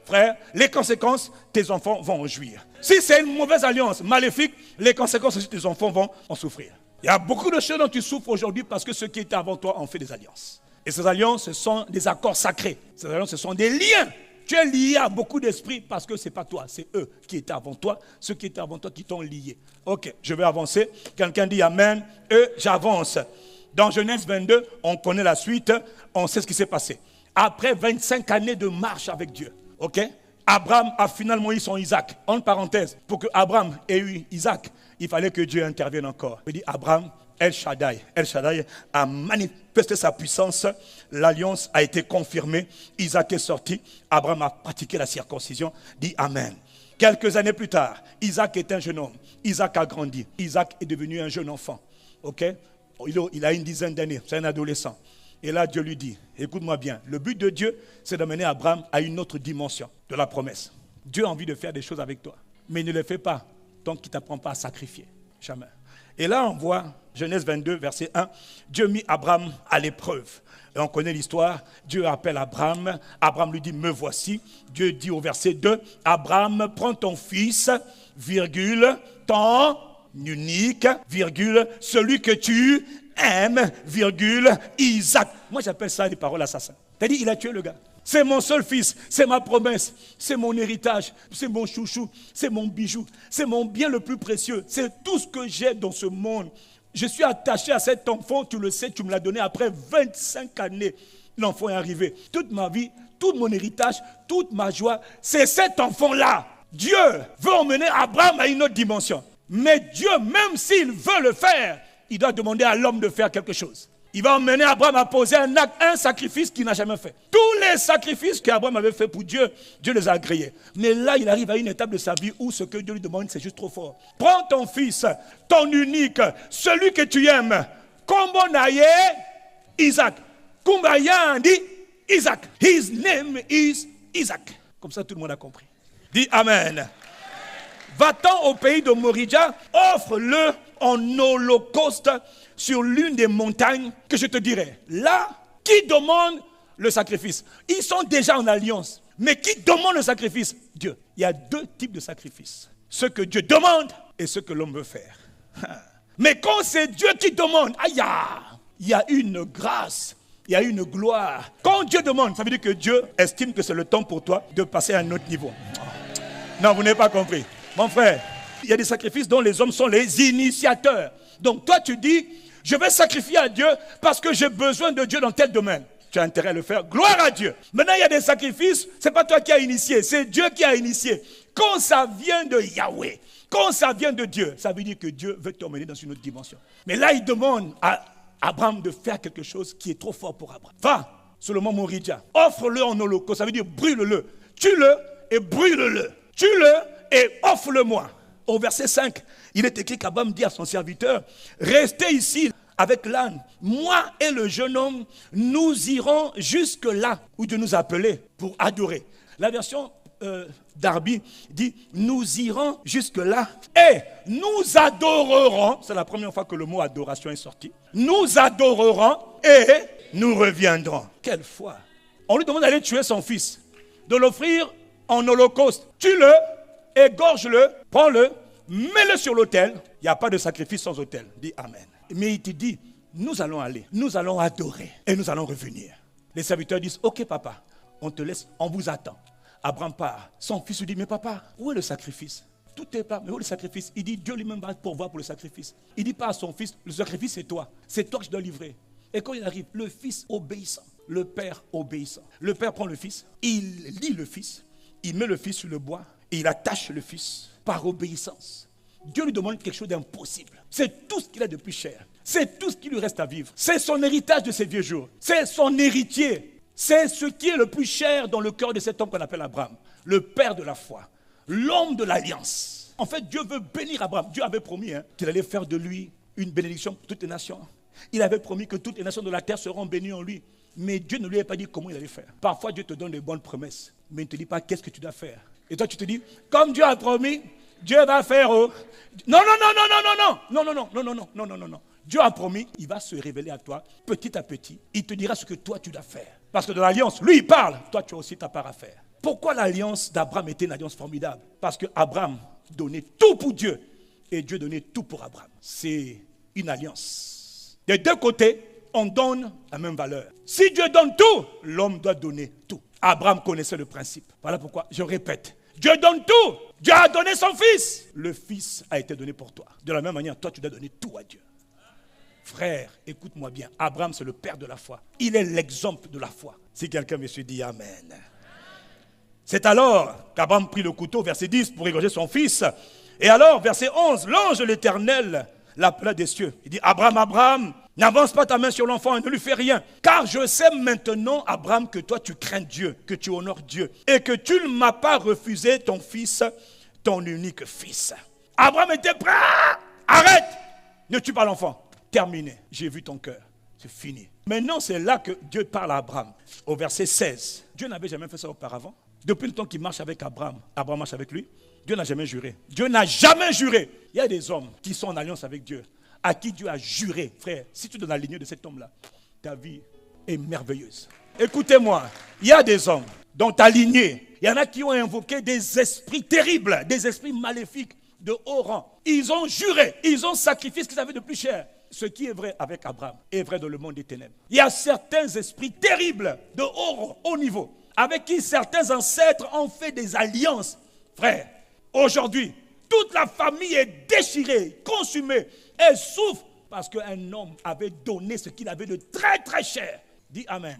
frère, les conséquences, tes enfants vont en jouir. Si c'est une mauvaise alliance maléfique, les conséquences aussi, tes enfants vont en souffrir. Il y a beaucoup de choses dont tu souffres aujourd'hui parce que ceux qui étaient avant toi ont fait des alliances. Et ces alliances, ce sont des accords sacrés. Ces alliances, ce sont des liens. Tu es lié à beaucoup d'esprits parce que ce n'est pas toi, c'est eux qui étaient avant toi, ceux qui étaient avant toi qui t'ont lié. Ok, je vais avancer. Quelqu'un dit Amen. J'avance. Dans Genèse 22, on connaît la suite, on sait ce qui s'est passé. Après 25 années de marche avec Dieu, ok, Abraham a finalement eu son Isaac. En parenthèse, pour que Abraham ait eu Isaac, il fallait que Dieu intervienne encore. Il dit Abraham, El Shaddai a manifesté sa puissance, l'alliance a été confirmée, Isaac est sorti, Abraham a pratiqué la circoncision, dit Amen. Quelques années plus tard, Isaac est un jeune homme, Isaac a grandi, Isaac est devenu un jeune enfant, ok? Il a une dizaine d'années, c'est un adolescent. Et là, Dieu lui dit, écoute-moi bien, le but de Dieu, c'est d'amener Abraham à une autre dimension de la promesse. Dieu a envie de faire des choses avec toi, mais il ne le fait pas tant qu'il ne t'apprend pas à sacrifier. Jamais. Et là, on voit, Genèse 22, verset 1, Dieu mit Abraham à l'épreuve. Et on connaît l'histoire, Dieu appelle Abraham, Abraham lui dit, me voici. Dieu dit au verset 2, Abraham, prends ton fils, virgule, ton unique, virgule, celui que tu aimes, virgule, Isaac. Moi, j'appelle ça des paroles assassins. C'est-à-dire, il a tué le gars. C'est mon seul fils, c'est ma promesse, c'est mon héritage, c'est mon chouchou, c'est mon bijou, c'est mon bien le plus précieux, c'est tout ce que j'ai dans ce monde. Je suis attaché à cet enfant, tu le sais, tu me l'as donné après 25 années. L'enfant est arrivé. Toute ma vie, tout mon héritage, toute ma joie, c'est cet enfant-là. Dieu veut emmener Abraham à une autre dimension. Mais Dieu, même s'il veut le faire, il doit demander à l'homme de faire quelque chose. Il va emmener Abraham à poser un acte, un sacrifice qu'il n'a jamais fait. Tous les sacrifices qu'Abraham avait fait pour Dieu, Dieu les a agréés. Mais là, il arrive à une étape de sa vie où ce que Dieu lui demande, c'est juste trop fort. Prends ton fils, ton unique, celui que tu aimes. Kombonaye, Isaac. Kumbaya dit Isaac. His name is Isaac. Comme ça, tout le monde a compris. Dis Amen. Va-t'en au pays de Moridja, offre-le en holocauste sur l'une des montagnes que je te dirai. Là, qui demande le sacrifice? Ils sont déjà en alliance. Mais qui demande le sacrifice? Dieu. Il y a deux types de sacrifices. Ce que Dieu demande et ce que l'homme veut faire. Mais quand c'est Dieu qui demande, aïe, il y a une grâce, il y a une gloire. Quand Dieu demande, ça veut dire que Dieu estime que c'est le temps pour toi de passer à un autre niveau. Non, vous n'avez pas compris. Mon frère, il y a des sacrifices dont les hommes sont les initiateurs. Donc toi tu dis, je vais sacrifier à Dieu parce que j'ai besoin de Dieu dans tel domaine. Tu as intérêt à le faire, gloire à Dieu. Maintenant il y a des sacrifices, ce n'est pas toi qui as initié, c'est Dieu qui a initié. Quand ça vient de Yahweh, quand ça vient de Dieu, ça veut dire que Dieu veut t'emmener dans une autre dimension. Mais là il demande à Abraham de faire quelque chose qui est trop fort pour Abraham. Va sur le mont Moridja, offre-le en holocauste, ça veut dire brûle-le. Tue-le et brûle-le. Tue-le et offre-le-moi. Au verset 5, il est écrit qu'Abraham dit à son serviteur, restez ici avec l'âne. Moi et le jeune homme, nous irons jusque là où Dieu nous a appelés pour adorer. La version Darby dit, nous irons jusque là et nous adorerons. C'est la première fois que le mot adoration est sorti. Nous adorerons et nous reviendrons. Quelle foi! On lui demande d'aller tuer son fils, de l'offrir en holocauste. Tue-le, égorge-le, prends-le, mets-le sur l'autel. Il n'y a pas de sacrifice sans autel. Dis Amen. Mais il te dit, nous allons aller, nous allons adorer et nous allons revenir. Les serviteurs disent, ok papa, on te laisse, on vous attend. Abraham part. Son fils lui dit, mais papa, où est le sacrifice? Tout est pas, mais où est le sacrifice? Il dit, Dieu lui-même va pourvoir pour le sacrifice. Il dit pas à son fils, le sacrifice c'est toi que je dois livrer. Et quand il arrive, le fils obéissant, le père obéissant. Le père prend le fils, il lie le fils, il met le fils sur le bois et il attache le fils par obéissance. Dieu lui demande quelque chose d'impossible. C'est tout ce qu'il a de plus cher. C'est tout ce qui lui reste à vivre. C'est son héritage de ses vieux jours. C'est son héritier. C'est ce qui est le plus cher dans le cœur de cet homme qu'on appelle Abraham. Le père de la foi. L'homme de l'alliance. En fait, Dieu veut bénir Abraham. Dieu avait promis qu'il allait faire de lui une bénédiction pour toutes les nations. Il avait promis que toutes les nations de la terre seront bénies en lui. Mais Dieu ne lui avait pas dit comment il allait faire. Parfois, Dieu te donne de bonnes promesses, mais il ne te dit pas qu'est-ce que tu dois faire. Et toi, tu te dis, comme Dieu a promis, Dieu va faire. Oh. Non. Dieu a promis, il va se révéler à toi petit à petit. Il te dira ce que toi, tu dois faire. Parce que dans l'alliance, lui, il parle. Toi, tu as aussi ta part à faire. Pourquoi l'alliance d'Abraham était une alliance formidable? Parce qu'Abraham donnait tout pour Dieu. Et Dieu donnait tout pour Abraham. C'est une alliance. Des deux côtés, on donne la même valeur. Si Dieu donne tout, l'homme doit donner tout. Abraham connaissait le principe. Voilà pourquoi, je répète, Dieu donne tout. Dieu a donné son fils. Le fils a été donné pour toi. De la même manière, toi, tu dois donner tout à Dieu. Frère, écoute-moi bien. Abraham, c'est le père de la foi. Il est l'exemple de la foi. Si quelqu'un me dit Amen. C'est alors qu'Abraham prit le couteau, verset 10, pour égorger son fils. Et alors, verset 11, l'ange de l'Éternel l'appela des cieux. Il dit, Abraham, Abraham, n'avance pas ta main sur l'enfant et ne lui fais rien. Car je sais maintenant, Abraham, que toi tu crains Dieu, que tu honores Dieu. Et que tu ne m'as pas refusé ton fils, ton unique fils. Abraham était prêt. Arrête. Ne tue pas l'enfant. Terminé. J'ai vu ton cœur. C'est fini. Maintenant, c'est là que Dieu parle à Abraham. Au verset 16. Dieu n'avait jamais fait ça auparavant. Depuis le temps qu'il marche avec Abraham, Abraham marche avec lui. Dieu n'a jamais juré. Dieu n'a jamais juré. Il y a des hommes qui sont en alliance avec Dieu, à qui Dieu a juré. Frère, si tu es dans la lignée de cet homme-là, ta vie est merveilleuse. Écoutez-moi, il y a des hommes dans ta lignée, il y en a qui ont invoqué des esprits terribles, des esprits maléfiques de haut rang. Ils ont juré, ils ont sacrifié ce qu'ils avaient de plus cher. Ce qui est vrai avec Abraham est vrai dans le monde des ténèbres. Il y a certains esprits terribles de haut niveau, avec qui certains ancêtres ont fait des alliances. Frère, aujourd'hui, toute la famille est déchirée, consumée. Elle souffre parce qu'un homme avait donné ce qu'il avait de très très cher. Dis Amen.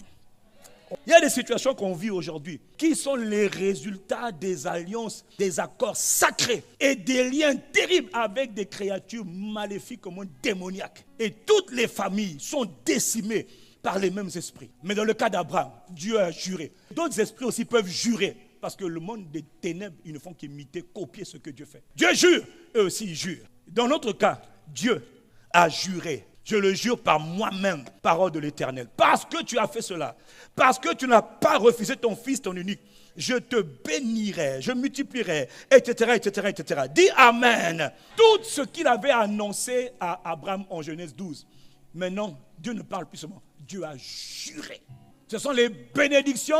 Il y a des situations qu'on vit aujourd'hui qui sont les résultats des alliances, des accords sacrés et des liens terribles avec des créatures maléfiques comme démoniaques. Et toutes les familles sont décimées par les mêmes esprits. Mais dans le cas d'Abraham, Dieu a juré. D'autres esprits aussi peuvent jurer. Parce que le monde des ténèbres, ils ne font qu'imiter, copier ce que Dieu fait. Dieu jure, eux aussi ils jurent. Dans notre cas, Dieu a juré. Je le jure par moi-même, parole de l'Éternel. Parce que tu as fait cela, parce que tu n'as pas refusé ton fils, ton unique, je te bénirai, je multiplierai, etc., etc., etc. Dis Amen. Tout ce qu'il avait annoncé à Abraham en Genèse 12. Maintenant, Dieu ne parle plus seulement. Dieu a juré. Ce sont les bénédictions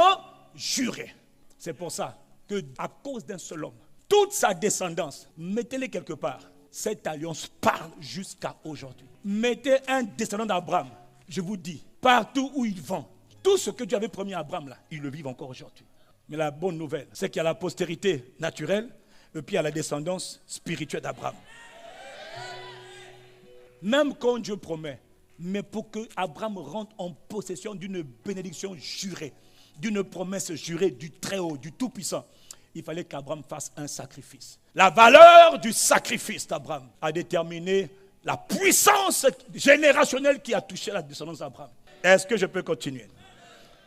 jurées. C'est pour ça que, à cause d'un seul homme, toute sa descendance, mettez-les quelque part. Cette alliance parle jusqu'à aujourd'hui. Mettez un descendant d'Abraham, je vous dis, partout où ils vont, tout ce que Dieu avait promis à Abraham, là, ils le vivent encore aujourd'hui. Mais la bonne nouvelle, c'est qu'il y a la postérité naturelle, et puis il y a la descendance spirituelle d'Abraham. Même quand Dieu promet, mais pour que Abraham rentre en possession d'une bénédiction jurée, d'une promesse jurée du Très-Haut, du Tout-Puissant, il fallait qu'Abraham fasse un sacrifice. La valeur du sacrifice d'Abraham a déterminé la puissance générationnelle qui a touché la descendance d'Abraham. Est-ce que je peux continuer?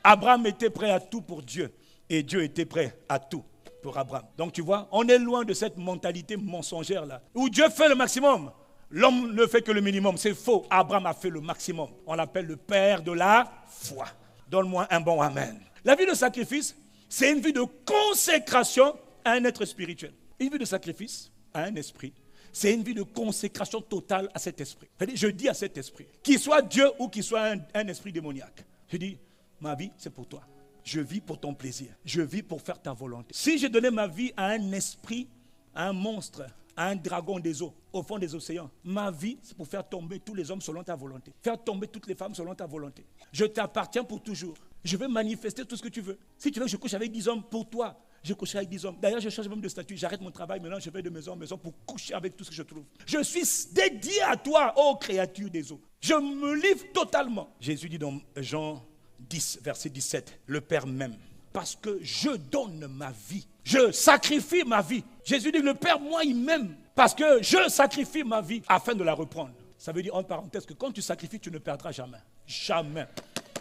Abraham était prêt à tout pour Dieu et Dieu était prêt à tout pour Abraham. Donc tu vois, on est loin de cette mentalité mensongère là, où Dieu fait le maximum. L'homme ne fait que le minimum, c'est faux. Abraham a fait le maximum. On l'appelle le père de la foi. Donne-moi un bon amen. La vie de sacrifice, c'est une vie de consécration à un être spirituel. Une vie de sacrifice à un esprit, c'est une vie de consécration totale à cet esprit. Je dis à cet esprit, qu'il soit Dieu ou qu'il soit un esprit démoniaque. Je dis, ma vie, c'est pour toi. Je vis pour ton plaisir. Je vis pour faire ta volonté. Si j'ai donné ma vie à un esprit, à un monstre, à un dragon des eaux, au fond des océans, ma vie, c'est pour faire tomber tous les hommes selon ta volonté. Faire tomber toutes les femmes selon ta volonté. Je t'appartiens pour toujours. Je vais manifester tout ce que tu veux. Si tu veux que je couche avec 10 hommes, pour toi, je coucherai avec 10 hommes. D'ailleurs, je change même de statut. J'arrête mon travail. Maintenant, je vais de maison en maison pour coucher avec tout ce que je trouve. Je suis dédié à toi, ô créature des eaux. Je me livre totalement. Jésus dit dans Jean 10, verset 17, le Père m'aime parce que je donne ma vie. Je sacrifie ma vie. Jésus dit, le Père, moi, il m'aime parce que je sacrifie ma vie afin de la reprendre. Ça veut dire, en parenthèse, que quand tu sacrifies, tu ne perdras jamais. Jamais.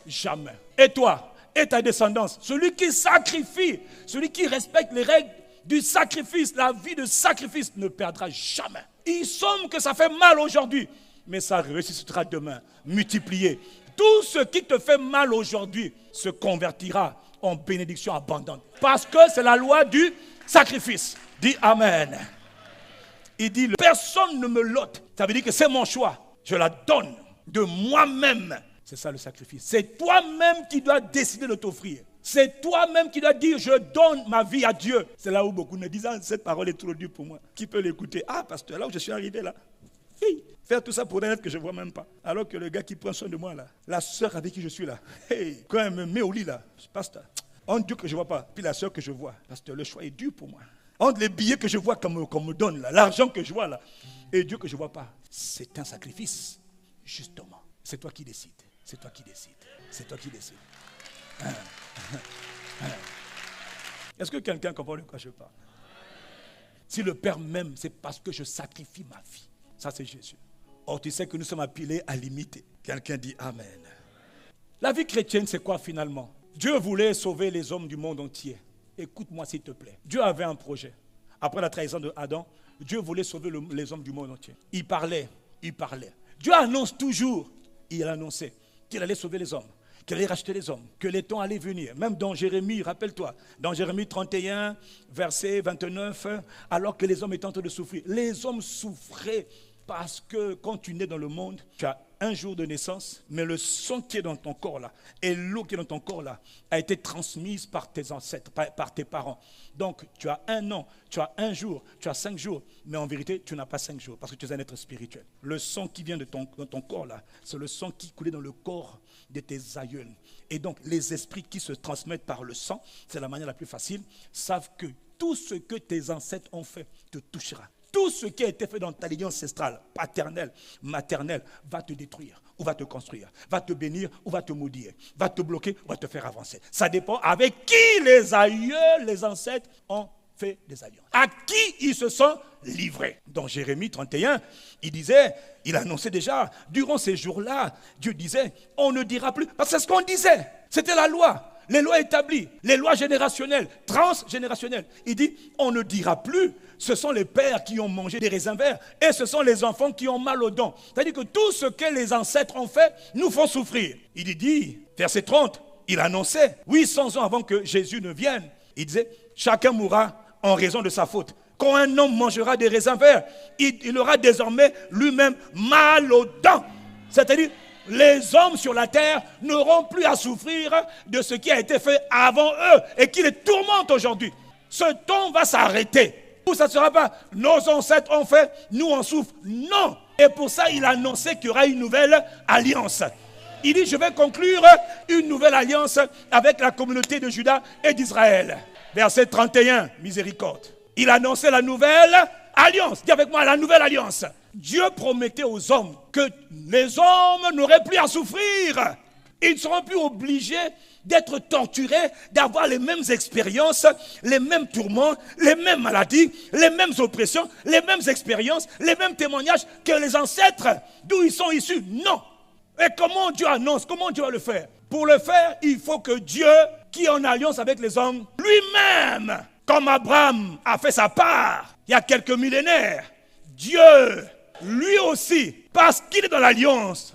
Jamais. Et toi, et ta descendance, celui qui sacrifie, celui qui respecte les règles du sacrifice, la vie de sacrifice, ne perdra jamais. Il semble que ça fait mal aujourd'hui, mais ça ressuscitera demain, multiplié. Tout ce qui te fait mal aujourd'hui se convertira en bénédiction abondante. Parce que c'est la loi du sacrifice. Dis Amen. Il dit, personne ne me l'ôte. Ça veut dire que c'est mon choix. Je la donne de moi-même. C'est ça le sacrifice. C'est toi-même qui dois décider de t'offrir. C'est toi-même qui dois dire, je donne ma vie à Dieu. C'est là où beaucoup me disent, ah, cette parole est trop dure pour moi. Qui peut l'écouter? Ah, pasteur, là où je suis arrivé là. Oui. Faire tout ça pour un être que je ne vois même pas. Alors que le gars qui prend soin de moi là, la soeur avec qui je suis là, hey, quand elle me met au lit là, pasteur, entre Dieu que je ne vois pas, puis la soeur que je vois, pasteur, le choix est dur pour moi. Entre les billets que je vois qu'on me donne là, l'argent que je vois là, et Dieu que je ne vois pas, c'est un sacrifice, justement. C'est toi qui décides. C'est toi qui décides. C'est toi qui décides. Est-ce que quelqu'un comprend de quoi je parle? Si le Père m'aime, c'est parce que je sacrifie ma vie. Ça, c'est Jésus. Or, tu sais que nous sommes appelés à l'imiter. Quelqu'un dit Amen. La vie chrétienne, c'est quoi finalement? Dieu voulait sauver les hommes du monde entier. Écoute-moi s'il te plaît. Dieu avait un projet. Après la trahison de Adam, Dieu voulait sauver les hommes du monde entier. Il parlait. Dieu annonce toujours, il annonçait qu'il allait sauver les hommes, qu'il allait racheter les hommes, que les temps allaient venir. Même dans Jérémie, rappelle-toi, dans Jérémie 31, verset 29, alors que les hommes étaient en train de souffrir. Les hommes souffraient parce que quand tu nais dans le monde, tu as un jour de naissance, mais le sang qui est dans ton corps là, et l'eau qui est dans ton corps là, a été transmise par tes ancêtres, par tes parents. Donc tu as un an, tu as un jour, tu as 5 jours, mais en vérité tu n'as pas 5 jours, parce que tu es un être spirituel. Le sang qui vient dans ton corps là, c'est le sang qui coulait dans le corps de tes aïeuls. Et donc les esprits qui se transmettent par le sang, c'est la manière la plus facile, savent que tout ce que tes ancêtres ont fait te touchera. Tout ce qui a été fait dans ta lignée ancestrale, paternelle, maternelle, va te détruire ou va te construire, va te bénir ou va te maudire, va te bloquer ou va te faire avancer. Ça dépend avec qui les aïeux, les ancêtres ont fait des alliances. À qui ils se sont livrés. Dans Jérémie 31, il annonçait déjà, durant ces jours-là, Dieu disait, on ne dira plus, parce que c'est ce qu'on disait, c'était la loi. Les lois établies, les lois générationnelles, transgénérationnelles. Il dit, on ne dira plus, ce sont les pères qui ont mangé des raisins verts et ce sont les enfants qui ont mal aux dents. C'est-à-dire que tout ce que les ancêtres ont fait nous font souffrir. Il dit, verset 30, il annonçait, 800 ans avant que Jésus ne vienne, il disait, chacun mourra en raison de sa faute. Quand un homme mangera des raisins verts, il aura désormais lui-même mal aux dents. C'est-à-dire, les hommes sur la terre n'auront plus à souffrir de ce qui a été fait avant eux et qui les tourmente aujourd'hui. Ce temps va s'arrêter. Ou ça ne sera pas, nos ancêtres ont fait, nous on souffre. Non. Et pour ça, il a annoncé qu'il y aura une nouvelle alliance. Il dit, je vais conclure une nouvelle alliance avec la communauté de Juda et d'Israël. Verset 31, miséricorde. Il a annoncé la nouvelle alliance. Dis avec moi, la nouvelle alliance. Dieu promettait aux hommes que les hommes n'auraient plus à souffrir. Ils ne seront plus obligés d'être torturés, d'avoir les mêmes expériences, les mêmes tourments, les mêmes maladies, les mêmes oppressions, les mêmes expériences, les mêmes témoignages que les ancêtres d'où ils sont issus. Non. Et comment Dieu annonce, comment Dieu va le faire? Pour le faire, il faut que Dieu, qui est en alliance avec les hommes, lui-même, comme Abraham a fait sa part il y a quelques millénaires, Dieu, lui aussi, parce qu'il est dans l'alliance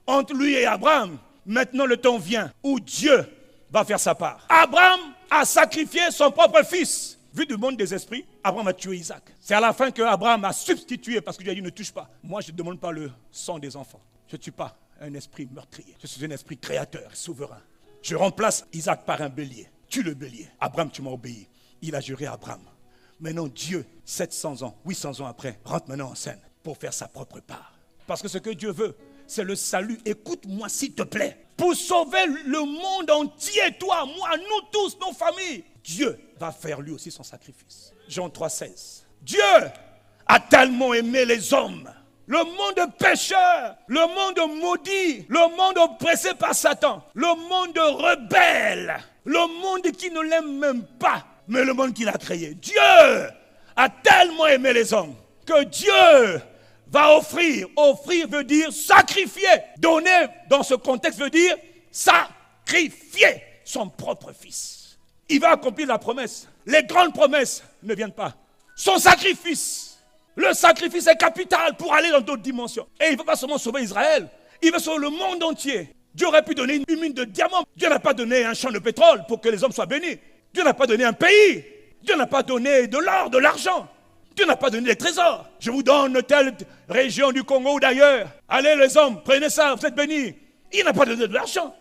entre lui et Abraham, maintenant le temps vient où Dieu va faire sa part. Abraham a sacrifié son propre fils. Vu du monde des esprits, Abraham a tué Isaac. C'est à la fin que Abraham a substitué, parce que Dieu a dit ne touche pas. Moi, je ne demande pas le sang des enfants. Je ne tue pas un esprit meurtrier. Je suis un esprit créateur, souverain. Je remplace Isaac par un bélier. Tue le bélier. Abraham, tu m'as obéi. Il a juré à Abraham. Maintenant, Dieu, 700 ans, 800 ans après, rentre maintenant en scène pour faire sa propre part. Parce que ce que Dieu veut, c'est le salut. Écoute-moi s'il te plaît. Pour sauver le monde entier, toi, moi, nous tous, nos familles, Dieu va faire lui aussi son sacrifice. Jean 3,16. Dieu a tellement aimé les hommes. Le monde pécheur, le monde maudit, le monde oppressé par Satan, le monde rebelle, le monde qui ne l'aime même pas, mais le monde qu'il a créé. Dieu a tellement aimé les hommes que Dieu va offrir. Offrir veut dire sacrifier. Donner dans ce contexte veut dire sacrifier son propre fils. Il va accomplir la promesse. Les grandes promesses ne viennent pas. Son sacrifice. Le sacrifice est capital pour aller dans d'autres dimensions. Et il ne veut pas seulement sauver Israël, il veut sauver le monde entier. Dieu aurait pu donner une mine de diamants. Dieu n'a pas donné un champ de pétrole pour que les hommes soient bénis. Dieu n'a pas donné un pays. Dieu n'a pas donné de l'or, de l'argent. Dieu n'a pas donné des trésors. Je vous donne telle région du Congo ou d'ailleurs. Allez les hommes, prenez ça, vous êtes bénis. Il n'a pas donné de l'argent.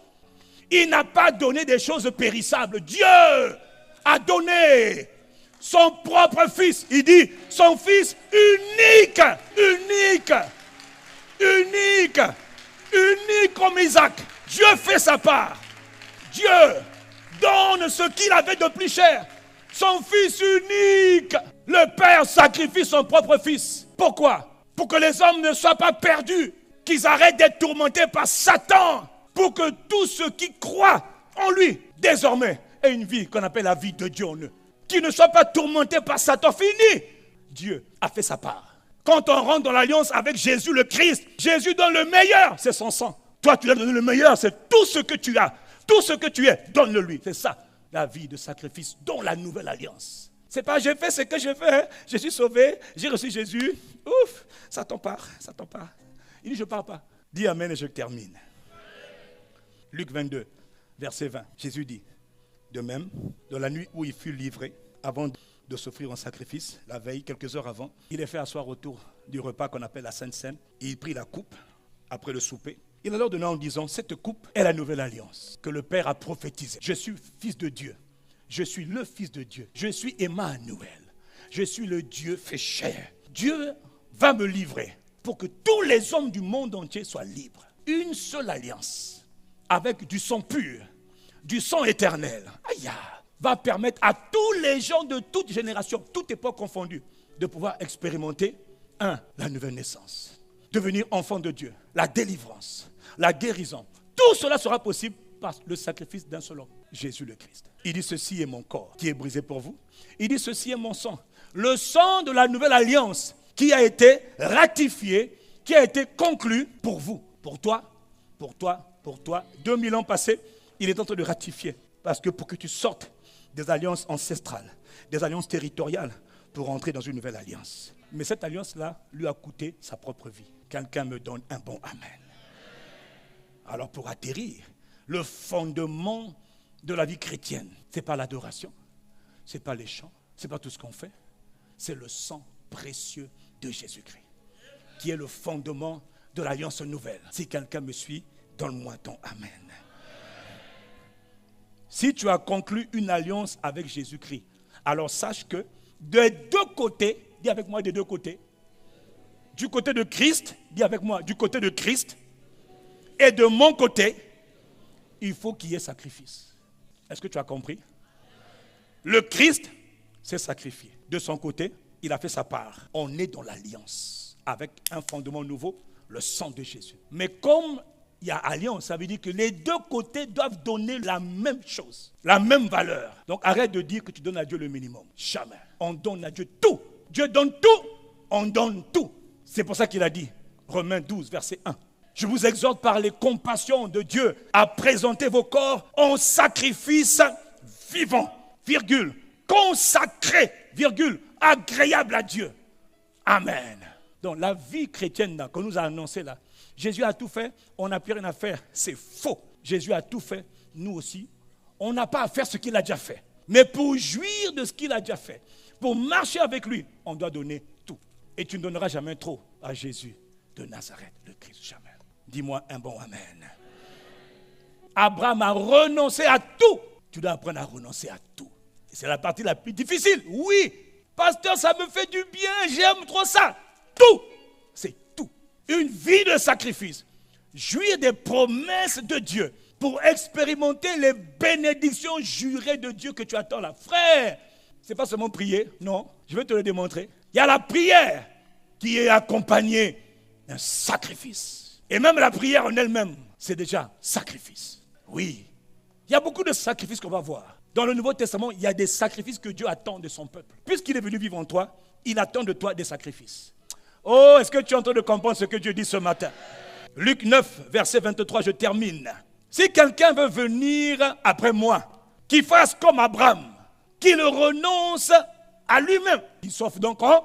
Il n'a pas donné des choses périssables. Dieu a donné son propre fils. Il dit son fils unique. Unique. unique, unique comme Isaac. Dieu fait sa part. Dieu donne ce qu'il avait de plus cher. Son fils unique. Le Père sacrifie son propre fils. Pourquoi? Pour que les hommes ne soient pas perdus, qu'ils arrêtent d'être tourmentés par Satan, pour que tous ceux qui croient en lui, désormais, aient une vie qu'on appelle la vie de Dieu en eux. Qu'ils ne soient pas tourmentés par Satan. Fini. Dieu a fait sa part. Quand on rentre dans l'alliance avec Jésus le Christ, Jésus donne le meilleur, c'est son sang. Toi, tu lui as donné le meilleur, c'est tout ce que tu as. Tout ce que tu es, donne-le lui. C'est ça, la vie de sacrifice dans la nouvelle alliance. C'est pas j'ai fait ce que je fais, je suis sauvé, j'ai reçu Jésus. Ouf, ça t'en part. Il dit je pars pas. Dis amen et je termine. Luc 22, verset 20. Jésus dit, de même, dans la nuit où il fut livré, avant de s'offrir en sacrifice, la veille, quelques heures avant, il est fait asseoir autour du repas qu'on appelle la Sainte Seine. Et il prit la coupe après le souper. Il a leur donné en disant, cette coupe est la nouvelle alliance que le Père a prophétisée. Je suis fils de Dieu. Je suis le fils de Dieu. Je suis Emmanuel. Je suis le Dieu fait chair. Dieu va me livrer pour que tous les hommes du monde entier soient libres. Une seule alliance avec du sang pur, du sang éternel. Aïe, va permettre à tous les gens de toute génération, toute époque confondue, de pouvoir expérimenter, la nouvelle naissance, devenir enfant de Dieu, la délivrance, la guérison. Tout cela sera possible par le sacrifice d'un seul homme, Jésus le Christ. Il dit, ceci est mon corps qui est brisé pour vous. Il dit, ceci est mon sang. Le sang de la nouvelle alliance qui a été ratifié, qui a été conclu pour vous, pour toi, pour toi, pour toi. 2000 ans passés, il est en train de ratifier. Parce que pour que tu sortes des alliances ancestrales, des alliances territoriales, pour entrer dans une nouvelle alliance. Mais cette alliance-là lui a coûté sa propre vie. Quelqu'un me donne un bon amen. Alors pour atterrir, le fondement de la vie chrétienne, ce n'est pas l'adoration, ce n'est pas les chants, ce n'est pas tout ce qu'on fait, c'est le sang précieux de Jésus-Christ, qui est le fondement de l'alliance nouvelle. Si quelqu'un me suit, donne-moi ton amen. Si tu as conclu une alliance avec Jésus-Christ, alors sache que des deux côtés, dis avec moi des deux côtés, du côté de Christ, dis avec moi, du côté de Christ, et de mon côté, il faut qu'il y ait sacrifice. Est-ce que tu as compris? Le Christ s'est sacrifié. De son côté, il a fait sa part. On est dans l'alliance avec un fondement nouveau, le sang de Jésus. Mais comme il y a alliance, ça veut dire que les deux côtés doivent donner la même chose, la même valeur. Donc arrête de dire que tu donnes à Dieu le minimum. Jamais. On donne à Dieu tout. Dieu donne tout, on donne tout. C'est pour ça qu'il a dit, Romains 12, verset 1. Je vous exhorte par les compassions de Dieu à présenter vos corps en sacrifice vivant, virgule, consacré, virgule, agréable à Dieu. Amen. Donc la vie chrétienne là, qu'on nous a annoncée là, Jésus a tout fait, on n'a plus rien à faire, c'est faux. Jésus a tout fait, nous aussi, on n'a pas à faire ce qu'il a déjà fait. Mais pour jouir de ce qu'il a déjà fait, pour marcher avec lui, on doit donner tout. Et tu ne donneras jamais trop à Jésus de Nazareth, le Christ, jamais. Dis-moi un bon amen. Abraham a renoncé à tout. Tu dois apprendre à renoncer à tout. Et c'est la partie la plus difficile. Oui, pasteur, ça me fait du bien, j'aime trop ça. Tout, c'est tout. Une vie de sacrifice. Jouir des promesses de Dieu pour expérimenter les bénédictions jurées de Dieu que tu attends là. Frère, ce n'est pas seulement prier, non, je vais te le démontrer. Il y a la prière qui est accompagnée d'un sacrifice. Et même la prière en elle-même, c'est déjà sacrifice. Oui, il y a beaucoup de sacrifices qu'on va voir. Dans le Nouveau Testament, il y a des sacrifices que Dieu attend de son peuple. Puisqu'il est venu vivre en toi, il attend de toi des sacrifices. Oh, est-ce que tu es en train de comprendre ce que Dieu dit ce matin? Luc 9, verset 23, je termine. Si quelqu'un veut venir après moi, qu'il fasse comme Abraham, qu'il renonce à lui-même, il s'offre donc en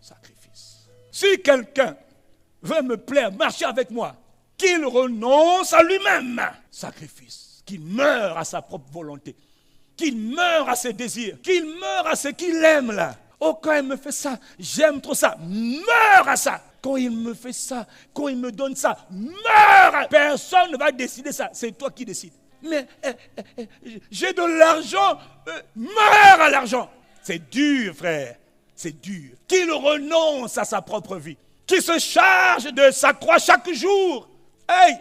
sacrifice. Si quelqu'un veut me plaire, marcher avec moi, qu'il renonce à lui-même, sacrifice, qu'il meure à sa propre volonté, qu'il meure à ses désirs, qu'il meure à ce qu'il aime là. Oh, quand il me fait ça, j'aime trop ça, meurs à ça. Quand il me fait ça, quand il me donne ça, meurs. Personne ne va décider ça, c'est toi qui décides. Mais j'ai de l'argent, meurs à l'argent. C'est dur, frère, c'est dur. Qu'il renonce à sa propre vie. qui se charge de sa croix chaque jour. Hey,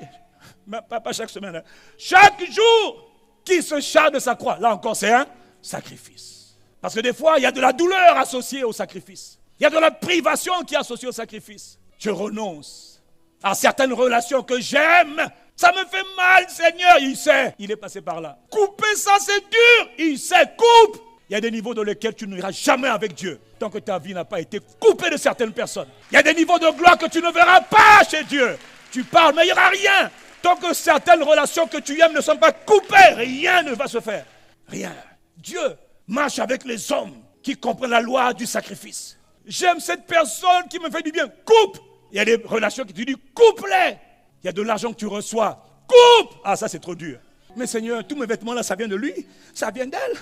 pas chaque semaine, hein. Chaque jour, qui se charge de sa croix. Là encore, c'est un sacrifice. Parce que des fois, il y a de la douleur associée au sacrifice. Il y a de la privation qui est associée au sacrifice. Je renonce à certaines relations que j'aime. Ça me fait mal, Seigneur. Il sait, il est passé par là. Couper ça, c'est dur. Il sait, coupe. Il y a des niveaux dans lesquels tu n'iras jamais avec Dieu, tant que ta vie n'a pas été coupée de certaines personnes. Il y a des niveaux de gloire que tu ne verras pas chez Dieu. Tu parles, mais il n'y aura rien. Tant que certaines relations que tu aimes ne sont pas coupées, rien ne va se faire. Rien. Dieu marche avec les hommes qui comprennent la loi du sacrifice. J'aime cette personne qui me fait du bien. Coupe. Il y a des relations qui te disent coupe-les. Il y a de l'argent que tu reçois. Coupe. Ah, ça c'est trop dur. Mais Seigneur, tous mes vêtements là, ça vient de lui. Ça vient d'elle.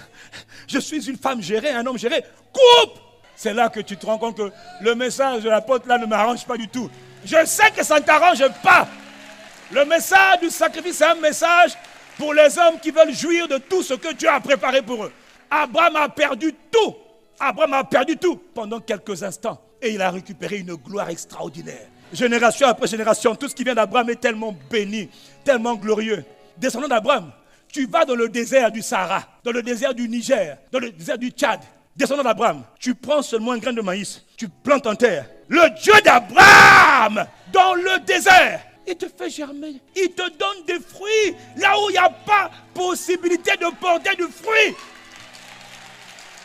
Je suis une femme gérée, un homme géré. Coupe. C'est là que tu te rends compte que le message de l'apôtre là ne m'arrange pas du tout. Je sais que ça ne t'arrange pas. Le message du sacrifice, c'est un message pour les hommes qui veulent jouir de tout ce que Dieu a préparé pour eux. Abraham a perdu tout. Abraham a perdu tout pendant quelques instants. Et il a récupéré une gloire extraordinaire. Génération après génération, tout ce qui vient d'Abraham est tellement béni, tellement glorieux. Descendant d'Abraham, tu vas dans le désert du Sahara, dans le désert du Niger, dans le désert du Tchad. Descendant d'Abraham, tu prends seulement un grain de maïs, tu plantes en terre. Le Dieu d'Abraham, dans le désert, il te fait germer. Il te donne des fruits là où il n'y a pas possibilité de porter du fruit.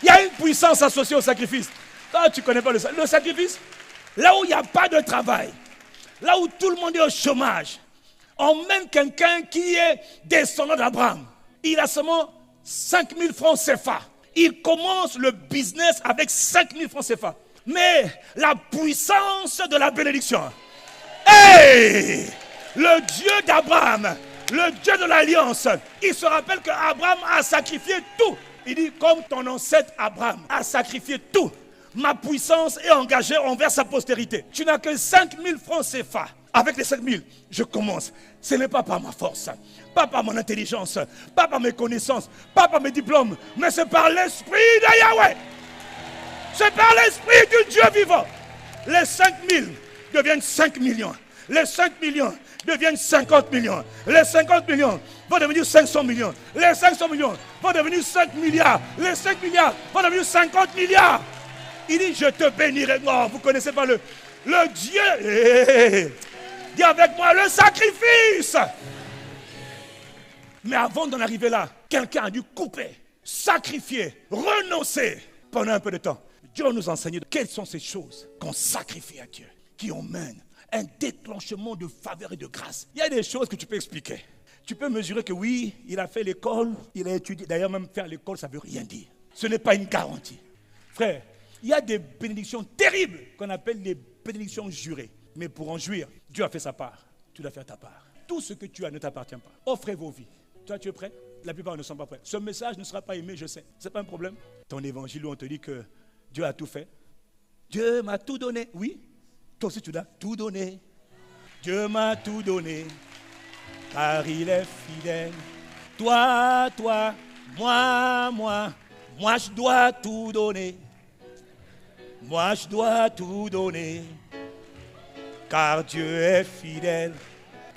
Il y a une puissance associée au sacrifice. Ah, tu ne connais pas le sacrifice. Là où il n'y a pas de travail, là où tout le monde est au chômage, on mène quelqu'un qui est descendant d'Abraham. Il a seulement 5 000 francs CFA. Il commence le business avec 5 000 francs CFA. Mais la puissance de la bénédiction. Hey! Le Dieu d'Abraham, le Dieu de l'Alliance, il se rappelle qu'Abraham a sacrifié tout. Il dit, comme ton ancêtre Abraham a sacrifié tout, ma puissance est engagée envers sa postérité. Tu n'as que 5 000 francs CFA. Avec les 5 000, je commence. Ce n'est pas par ma force, pas par mon intelligence, pas par mes connaissances, pas par mes diplômes, mais c'est par l'esprit de Yahweh. C'est par l'esprit du Dieu vivant. Les 5 000 deviennent 5 millions. Les 5 millions deviennent 50 millions. Les 50 millions vont devenir 500 millions. Les 500 millions vont devenir 5 milliards. Les 5 milliards vont devenir 50 milliards. Il dit, je te bénirai. Non, vous ne connaissez pas le Dieu. Dis avec moi, le sacrifice. Mais avant d'en arriver là, quelqu'un a dû couper, sacrifier, renoncer pendant un peu de temps. Dieu nous enseigne quelles sont ces choses qu'on sacrifie à Dieu, qui emmènent un déclenchement de faveur et de grâce. Il y a des choses que tu peux expliquer. Tu peux mesurer que oui, il a fait l'école, il a étudié. D'ailleurs, même faire l'école, ça ne veut rien dire. Ce n'est pas une garantie. Frère, il y a des bénédictions terribles qu'on appelle les bénédictions jurées. Mais pour en jouir, Dieu a fait sa part. Tu dois faire ta part. Tout ce que tu as ne t'appartient pas. Offrez vos vies. Toi, tu es prêt? La plupart ne sont pas prêts. Ce message ne sera pas aimé, je sais. Ce n'est pas un problème. Ton évangile où on te dit que Dieu a tout fait. Dieu m'a tout donné. Oui, toi aussi tu dois tout donner. Dieu m'a tout donné, car il est fidèle. Toi, moi, je dois tout donner. Moi, je dois tout donner, car Dieu est fidèle.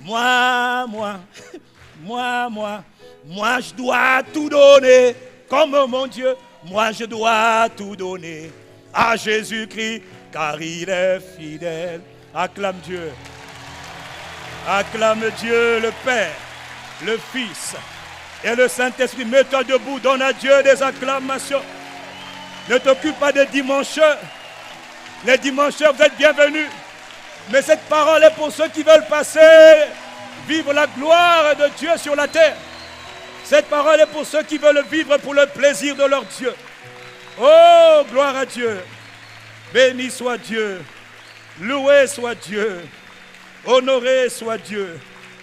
Moi, je dois tout donner, comme mon Dieu. Moi, je dois tout donner à Jésus-Christ, car il est fidèle. Acclame Dieu. Acclame Dieu le Père, le Fils et le Saint-Esprit. Mets-toi debout, donne à Dieu des acclamations. Ne t'occupe pas des dimancheurs. Les dimancheurs, vous êtes bienvenus. Mais cette parole est pour ceux qui veulent passer, vivre la gloire de Dieu sur la terre. Cette parole est pour ceux qui veulent vivre pour le plaisir de leur Dieu. Oh, gloire à Dieu. Béni soit Dieu. Loué soit Dieu. Honoré soit Dieu.